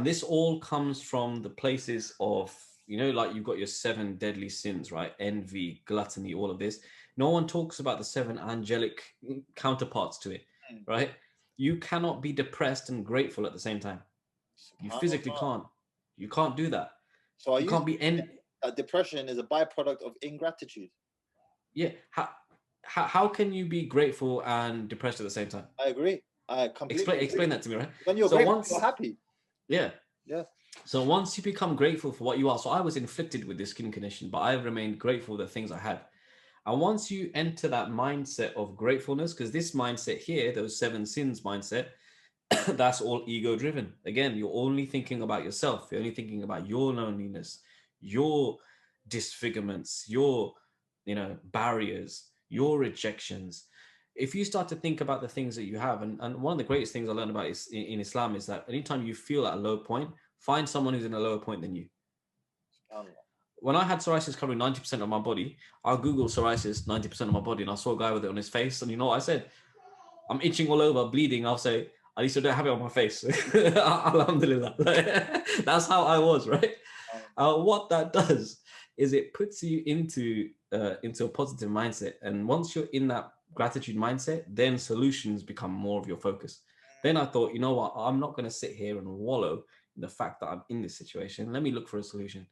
this all comes from the places of, you know, like you've got your 7 deadly sins, right? Envy, gluttony, all of this. No one talks about the 7 angelic counterparts to it, right? You cannot be depressed and grateful at the same time. You physically can't. You can't do that. So you can't be depression is a byproduct of ingratitude. Yeah. How can you be grateful and depressed at the same time? I agree. I completely explain that to me, right? When you're grateful, you're happy. Yeah. Yeah. So once you become grateful for what you are, so I was inflicted with this skin condition, but I remained grateful for the things I had. And once you enter that mindset of gratefulness, because this mindset here, those seven sins mindset, that's all ego driven. Again, you're only thinking about yourself. You're only thinking about your loneliness, your disfigurements, your, barriers, your rejections. If you start to think about the things that you have, and one of the greatest things I learned about is in Islam is that anytime you feel at a low point, find someone who's in a lower point than you. When I had psoriasis covering 90% of my body, I'll Google psoriasis 90% of my body, and I saw a guy with it on his face. And you know what I said? I'm itching all over, bleeding. I'll say, at least I don't have it on my face. Alhamdulillah. That's how I was, right? What that does is it puts you into a positive mindset. And once you're in that gratitude mindset, then solutions become more of your focus. Then I thought, you know what? I'm not going to sit here and wallow in the fact that I'm in this situation. Let me look for a solution.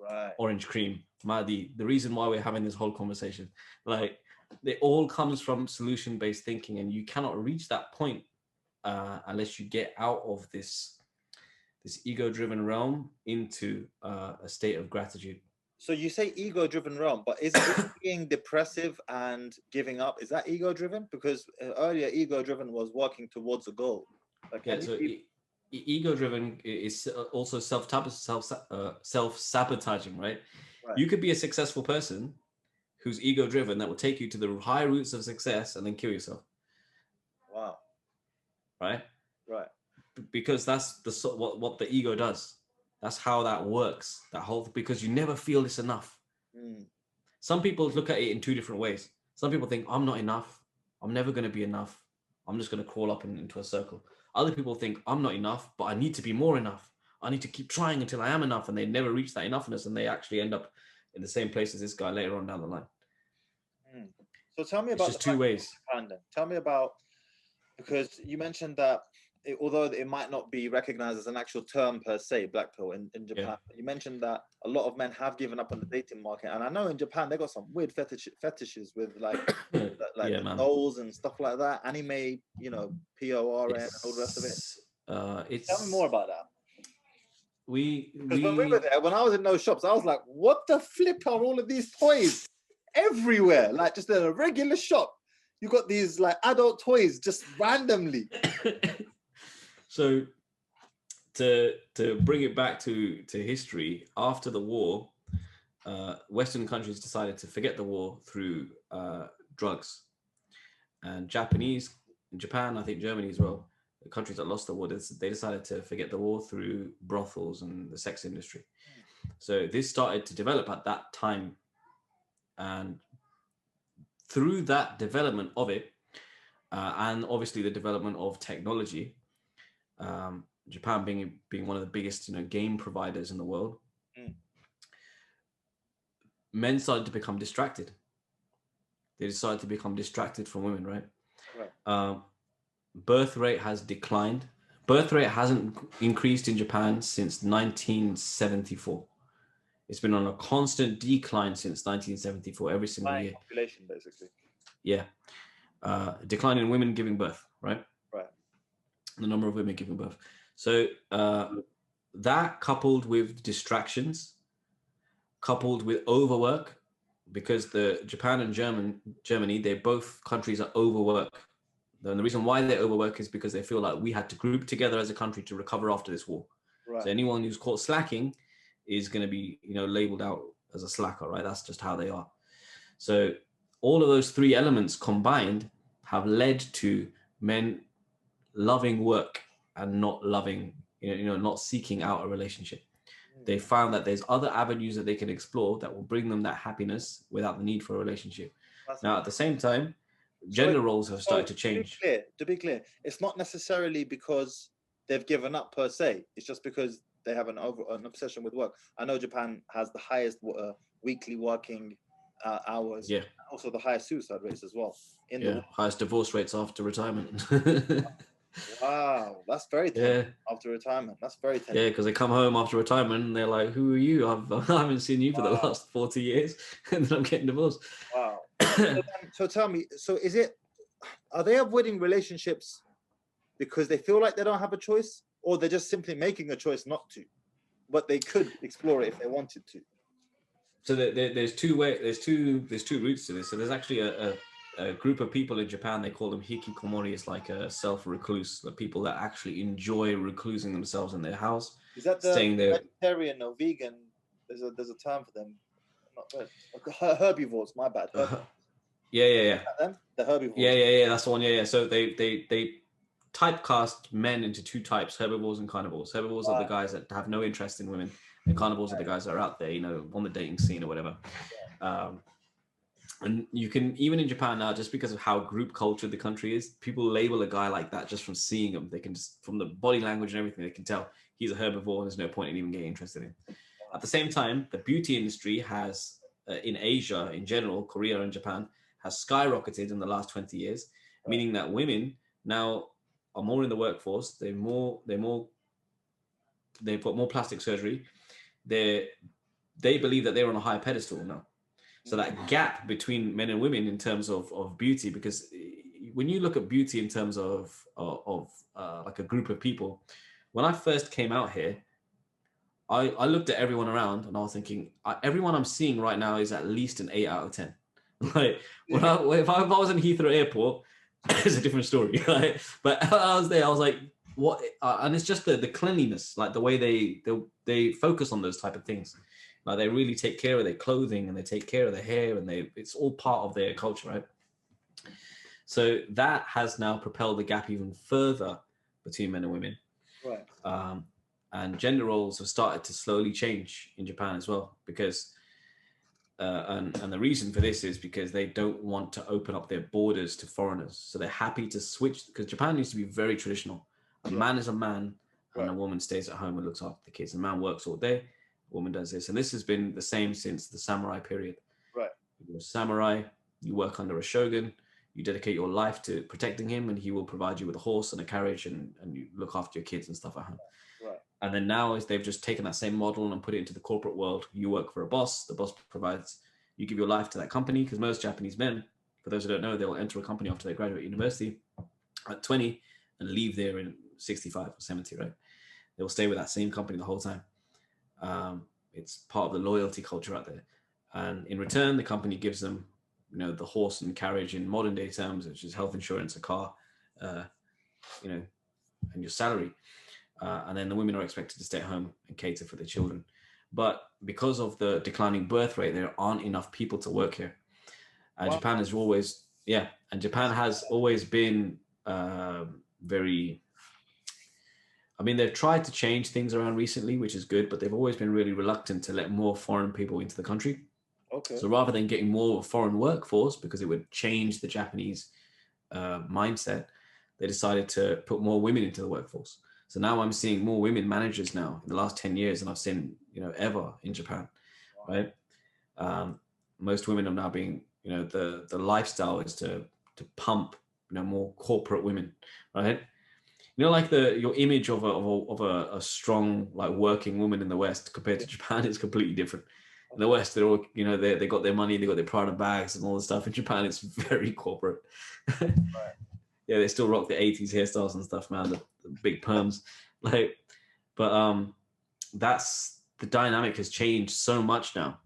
Right. Orange cream, Mahdi, the reason why we're having this whole conversation, like it all comes from solution-based thinking, and you cannot reach that point unless you get out of this ego-driven realm into a state of gratitude. So you say ego-driven realm, but is it being depressive and giving up? Is that ego-driven? Because earlier ego-driven was working towards a goal. Like, yeah, so ego-driven is also self-sabotaging, right? You could be a successful person who's ego-driven that will take you to the high roots of success and then kill yourself. Wow. Right. Because that's what the ego does. That's how that works. Because you never feel it's enough. Some people look at it in two different ways. Some people think, I'm not enough. I'm never going to be enough. I'm just going to crawl up into a circle. Other people think, I'm not enough, but I need to be more enough. I need to keep trying until I am enough. And they never reach that enoughness, and they actually end up in the same place as this guy later on down the line. So tell me about just two ways. Tell me about, because you mentioned that although it might not be recognized as an actual term per se, black pill in Japan, you mentioned that a lot of men have given up on the dating market. And I know in Japan, they got some weird fetishes with like the dolls and stuff like that. Anime, PORN and all the rest of it. Tell me more about that. Because when we were there, when I was in those shops, I was like, what the flip are all of these toys everywhere? Like just in a regular shop, you got these like adult toys just randomly. So to bring it back to history, after the war, Western countries decided to forget the war through drugs. And Japan, I think Germany as well, the countries that lost the war, they decided to forget the war through brothels and the sex industry. So this started to develop at that time. And through that development of it, and obviously the development of technology, Japan being one of the biggest game providers in the world, men started to become distracted. They decided to become distracted from women, right? Birth rate has declined. Birth rate hasn't increased in Japan since 1974. It's been on a constant decline since 1974, every single year. Population, basically. Yeah. Decline in women giving birth, right? Right. The number of women giving birth. So that coupled with distractions, coupled with overwork, because Japan and Germany, they're both countries that overwork. And the reason why they overwork is because they feel like we had to group together as a country to recover after this war. Right. So anyone who's caught slacking is going to be, labeled out as a slacker, right? That's just how they are. So all of those three elements combined have led to men loving work and not loving, not seeking out a relationship. They found that there's other avenues that they can explore that will bring them that happiness without the need for a relationship. Now, at the same time, gender roles have started to change. To be clear, it's not necessarily because they've given up per se. It's just because they have an obsession with work. I know Japan has the highest weekly working hours. Yeah. Also the highest suicide rates as well. Highest divorce rates after retirement. Wow, that's very tempting. After retirement, that's very tempting. Yeah, because they come home after retirement and they're like, "Who are you? I haven't seen you for the last 40 years, and then I'm getting divorced." Wow. So tell me, are they avoiding relationships because they feel like they don't have a choice, or they're just simply making a choice not to? but they could explore it if they wanted to. So there's two routes to this. So there's actually a group of people in Japan. They call them hikikomori. It's like a self-recluse, the people that actually enjoy reclusing themselves in their house, Is that the staying there. vegetarian or vegan? There's a term for them. Not herbivores. My bad. Yeah. Them? The herbivores. Yeah. That's the one. Yeah. So they typecast men into two types: herbivores and carnivores. Herbivores are the guys that have no interest in women, and carnivores are the guys that are out there, on the dating scene or whatever. And you can, even in Japan now, just because of how group cultured the country is, people label a guy like that just from seeing him. They can just, from the body language and everything, they can tell he's a herbivore and there's no point in even getting interested in him. At the same time, the beauty industry has, in Asia in general, Korea and Japan, has skyrocketed in the last 20 years, meaning that women now are more in the workforce. They've got more plastic surgery. They believe that they're on a higher pedestal now. So that gap between men and women in terms of beauty, because when you look at beauty in terms of like a group of people, when I first came out here, I looked at everyone around and I was thinking, everyone I'm seeing right now is at least an 8 out of 10. Like if I was in Heathrow Airport, it's a different story, right? But I was there, I was like, what? And it's just the cleanliness, like the way they focus on those type of things. Like they really take care of their clothing and they take care of their hair, and it's all part of their culture, right? So that has now propelled the gap even further between men and women. Right. And gender roles have started to slowly change in Japan as well, because and the reason for this is because they don't want to open up their borders to foreigners. So they're happy to switch, because Japan used to be very traditional. A man is a man, and a woman stays at home and looks after the kids. A man works all day, a woman does this. And this has been the same since the samurai period. Right. You're a samurai, you work under a shogun, you dedicate your life to protecting him, and he will provide you with a horse and a carriage, and you look after your kids and stuff at home. Right. And then now they've just taken that same model and put it into the corporate world. You work for a boss, the boss provides, you give your life to that company, because most Japanese men, for those who don't know, they'll enter a company after they graduate university at 20 and leave there in 65 or 70, right? They'll stay with that same company the whole time. It's part of the loyalty culture out there. And in return, the company gives them, the horse and carriage in modern day terms, which is health insurance, a car, and your salary. And then the women are expected to stay at home and cater for their children. But because of the declining birth rate, there aren't enough people to work here. Japan has always, Japan has always been very, they've tried to change things around recently, which is good, but they've always been really reluctant to let more foreign people into the country. Okay. So rather than getting more foreign workforce, because it would change the Japanese mindset, they decided to put more women into the workforce. So now I'm seeing more women managers now in the last 10 years than I've seen, ever in Japan, right? Most women are now being, the lifestyle is to pump, more corporate women, right? Like your image of a strong, like working woman in the West compared to Japan is completely different. In the West, they're all, they got their money, they got their Prada bags and all the stuff. In Japan, it's very corporate. Right. Yeah, they still rock the 80s hairstyles and stuff, man. The big perms, that's the dynamic has changed so much now.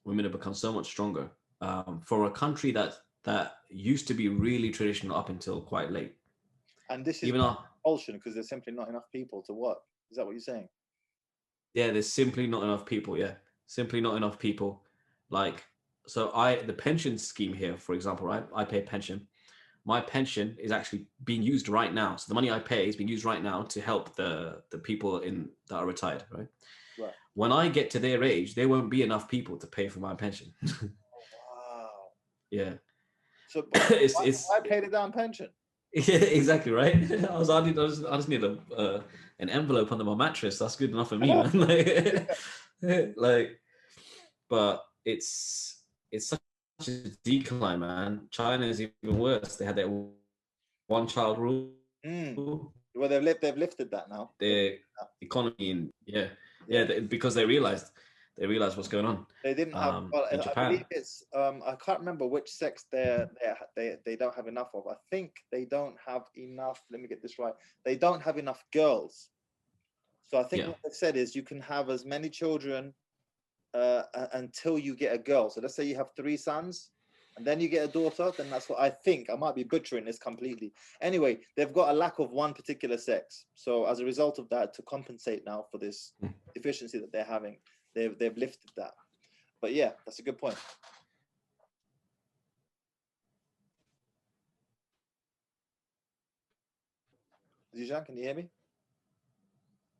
Women have become so much stronger for a country that used to be really traditional up until quite late. And this is compulsion because there's simply not enough people to work. Is that what you're saying? Yeah, there's simply not enough people. Yeah, simply not enough people. The pension scheme here, for example, right? I pay pension. My pension is actually being used right now. So the money I pay is being used right now to help the people that are retired, right? Right. When I get to their age, there won't be enough people to pay for my pension. Wow. Yeah. So I paid a down pension. Yeah, exactly, right. I just need an envelope under my mattress. That's good enough for me, man. But it's such a decline, man. China is even worse. They had that one-child rule. Well, they've lifted that now. The economy, because they realized what's going on. They didn't have. In Japan. I believe it's. I can't remember which sex they don't have enough of. I think they don't have enough. Let me get this right. They don't have enough girls So I think Yeah. what they've said is you can have as many children until you get a girl. So let's say you have 3 sons and then you get a daughter, then that's what I think. I might be butchering this completely. Anyway, they've got a lack of one particular sex. So as a result of that, to compensate now for this deficiency that they're having, they've lifted that. But yeah, that's a good point. Zijan, can you hear me?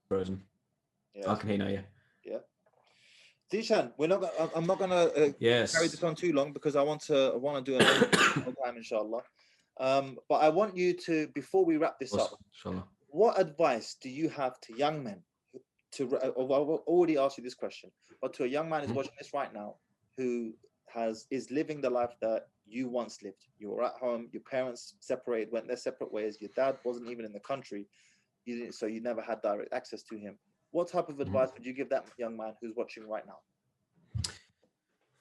Frozen. Yeah. I can hear now, yeah. Yeah. Zishan, I'm not gonna carry this on too long because I want to do another time, inshallah. But I want you to, before we wrap this up, Inshallah. what advice do you have to young men? I've already asked you this question, but to a young man who's watching this right now, who is living the life that you once lived. You were at home, your parents separated, went their separate ways. Your dad wasn't even in the country, so you never had direct access to him. What type of advice would you give that young man who's watching right now?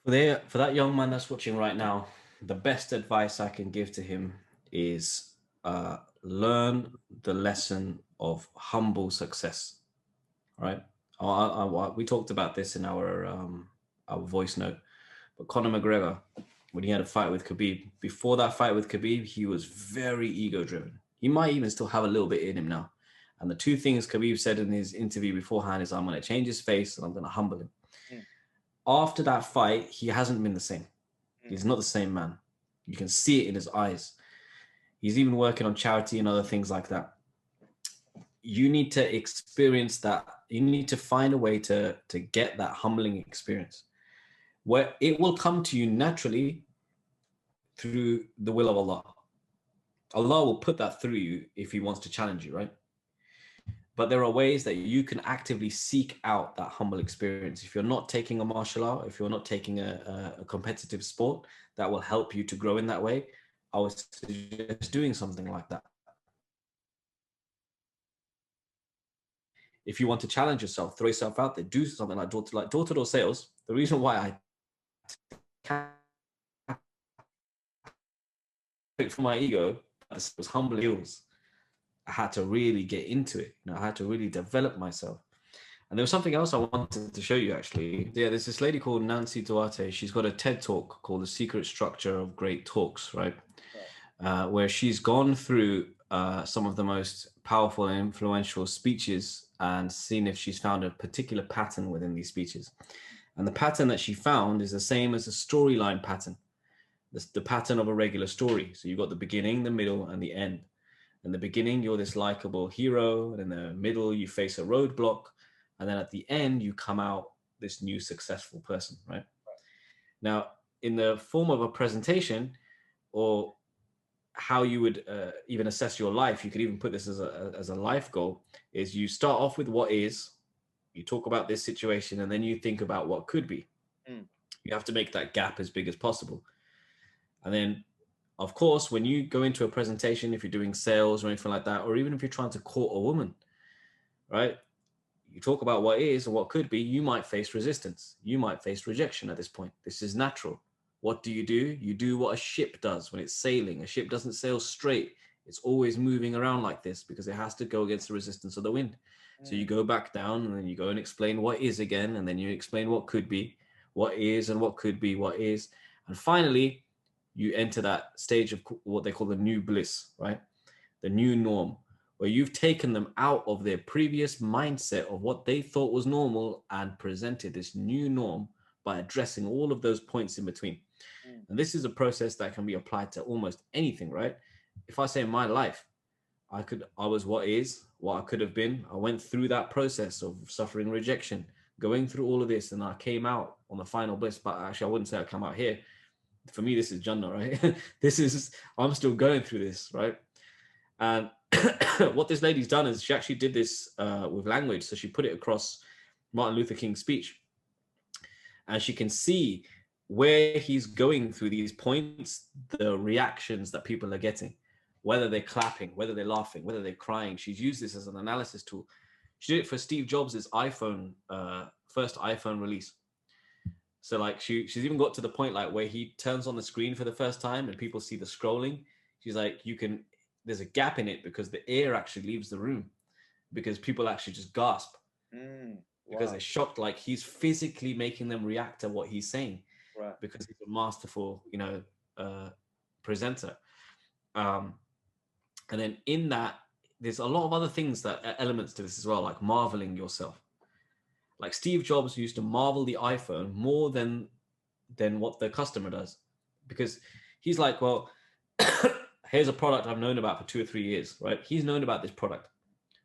For that young man that's watching right now, the best advice I can give to him is learn the lesson of humble success. Right? We talked about this in our voice note. But Conor McGregor, when he had a fight with Khabib, before that fight with Khabib, he was very ego-driven. He might even still have a little bit in him now. And the 2 things Khabib said in his interview beforehand is, I'm going to change his face and I'm going to humble him. After that fight, he hasn't been the same. He's not the same man. You can see it in his eyes. He's even working on charity and other things like that. You need to experience that. You need to find a way to get that humbling experience where it will come to you naturally through the will of Allah. Allah will put that through you if he wants to challenge you, right? But there are ways that you can actively seek out that humble experience. If you're not taking a martial art, if you're not taking a competitive sport that will help you to grow in that way, I would suggest doing something like that. If you want to challenge yourself, throw yourself out there, do something like door-to-door sales. The reason why I for my ego was humble skills. I had to really get into it. I had to really develop myself. And there was something else I wanted to show you, actually. Yeah, there's this lady called Nancy Duarte. She's got a TED Talk called The Secret Structure of Great Talks, right? Where she's gone through some of the most powerful and influential speeches and seen if she's found a particular pattern within these speeches. And the pattern that she found is the same as a storyline pattern. The pattern of a regular story. So you've got the beginning, the middle, and the end. In the beginning, you're this likable hero, and in the middle, you face a roadblock, and then at the end, you come out this new successful person, right? Now, in the form of a presentation, or how you would even assess your life, you could even put this as a life goal, is you start off with what is, you talk about this situation, and then you think about what could be. You have to make that gap as big as possible. And then, of course, when you go into a presentation, if you're doing sales or anything like that, or even if you're trying to court a woman, right? You talk about what is and what could be, you might face resistance. You might face rejection at this point. This is natural. What do? You do what a ship does when it's sailing. A ship doesn't sail straight. It's always moving around like this because it has to go against the resistance of the wind. So you go back down and then you go and explain what is again, and then you explain what could be, what is and what could be, what is. And finally, you enter that stage of what they call the new bliss, right? The new norm, where you've taken them out of their previous mindset of what they thought was normal and presented this new norm by addressing all of those points in between. And this is a process that can be applied to almost anything, right? If I say in my life, I was what is, what I could have been. I went through that process of suffering rejection, going through all of this, and I came out on the final bliss. But actually, I wouldn't say I come out here. For me, this is Jannah, right? I'm still going through this, right? And what this lady's done is she actually did this with language. So she put it across Martin Luther King's speech. And she can see where he's going through these points, the reactions that people are getting, whether they're clapping, whether they're laughing, whether they're crying. She's used this as an analysis tool. She did it for Steve Jobs' first iPhone release. So like she's even got to the point like where he turns on the screen for the first time and people see the scrolling. She's like, there's a gap in it because the air actually leaves the room. because people actually just gasp because Wow. they're shocked. Like he's physically making them react to what he's saying Right. because he's a masterful, presenter. Um, and then in that, there's a lot of other things that elements to this as well, like marveling yourself. Like Steve Jobs used to marvel the iPhone more than what the customer does, because he's like, well, here's a product I've known about for 2 or 3 years, right? He's known about this product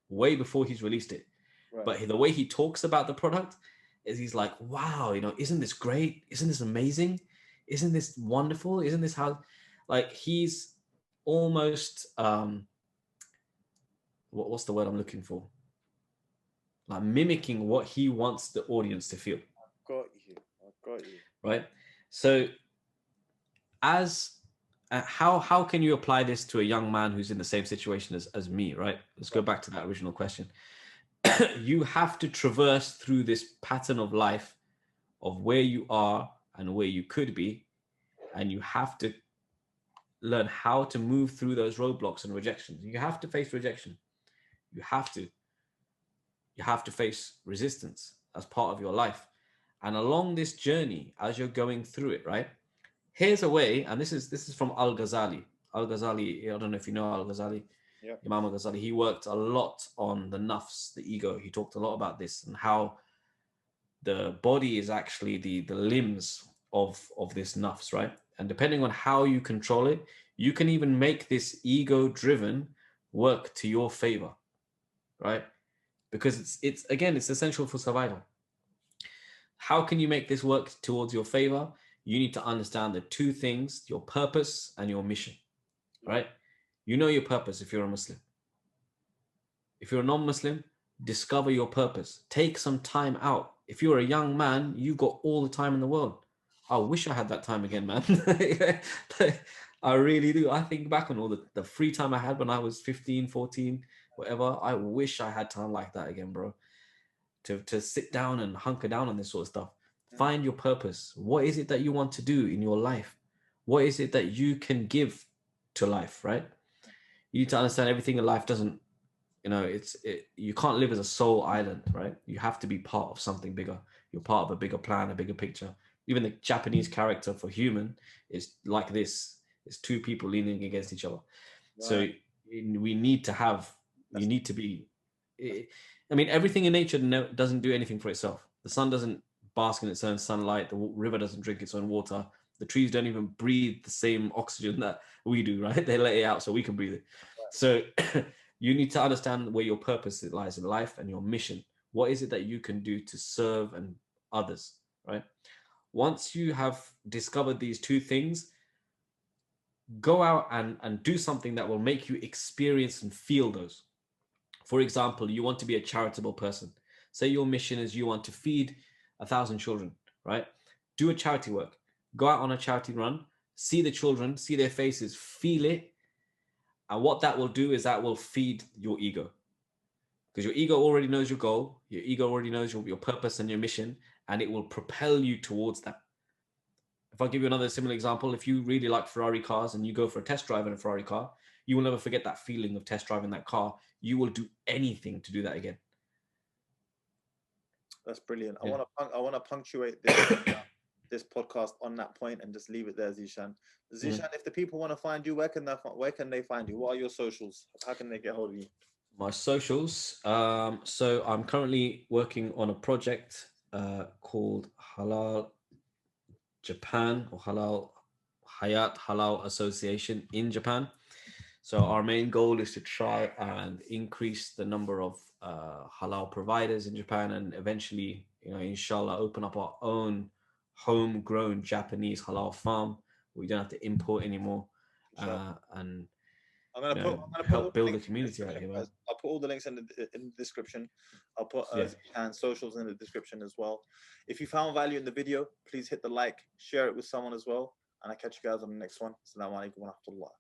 way before he's released it. Right. But the way he talks about the product is he's like, wow, isn't this great? Isn't this amazing? Isn't this wonderful? Isn't this how, like, he's almost, what's the word I'm looking for? Like mimicking what he wants the audience to feel. Got you. I got you. Right. So how can you apply this to a young man who's in the same situation as me, right? Let's go back to that original question. You have to traverse through this pattern of life of where you are and where you could be, and you have to learn how to move through those roadblocks and rejections. You have to face rejection. You have to face resistance as part of your life. And along this journey, as you're going through it, right? Here's a way, and this is from Al-Ghazali. Al-Ghazali, I don't know if you know Al-Ghazali. Yeah. Imam Al-Ghazali, he worked a lot on the nafs, the ego. He talked a lot about this and how the body is actually the limbs of this nafs, right? And depending on how you control it, you can even make this ego-driven work to your favor, right? Because it's again, it's essential for survival. How can you make this work towards your favor? You need to understand the two things: your purpose and your mission, right? You know your purpose if you're a Muslim. If you're a non-Muslim, discover your purpose. Take some time out. If you're a young man, you've got all the time in the world. I wish I had that time again, man. I really do. I think back on all the free time I had when I was 15, 14, whatever. I wish I had time like that again, bro. To sit down and hunker down on this sort of stuff. Find your purpose. What is it that you want to do in your life? What is it that you can give to life, right? You need to understand everything in life doesn't, you can't live as a sole island, right? You have to be part of something bigger. You're part of a bigger plan, a bigger picture. Even the Japanese character for human is like this. It's two people leaning against each other. Right. So we need to have, you need to be, I mean, everything in nature doesn't do anything for itself. The sun doesn't bask in its own sunlight. The river doesn't drink its own water. The trees don't even breathe the same oxygen that we do, right? They let it out so we can breathe it. Right. So you need to understand where your purpose lies in life and your mission. What is it that you can do to serve and others, right? Once you have discovered these two things, go out and do something that will make you experience and feel those. For example, you want to be a charitable person. Say your mission is you want to feed 1,000 children, right? Do a charity work. Go out on a charity run, see the children, see their faces, feel it. And what that will do is that will feed your ego. Because your ego already knows your goal. Your ego already knows your purpose and your mission, and it will propel you towards that. If I give you another similar example, if you really like Ferrari cars and you go for a test drive in a Ferrari car, you will never forget that feeling of test driving that car. You will do anything to do that again. That's brilliant. Yeah. I want to punctuate this podcast on that point and just leave it there, Zishan. Zishan, if the people want to find you, where can they find you? What are your socials? How can they get hold of you? My socials. So I'm currently working on a project called Halal Japan, or Halal Association in Japan. So our main goal is to try and increase the number of halal providers in Japan, and eventually, inshallah, open up our own homegrown Japanese halal farm. We don't have to import anymore, and I'm gonna help build a community out here. I'll put all the links in the description. I'll put and socials in the description as well. If you found value in the video, please hit the like, share it with someone as well, and I'll catch you guys on the next one. Assalamu alaikum wa rahmatullah.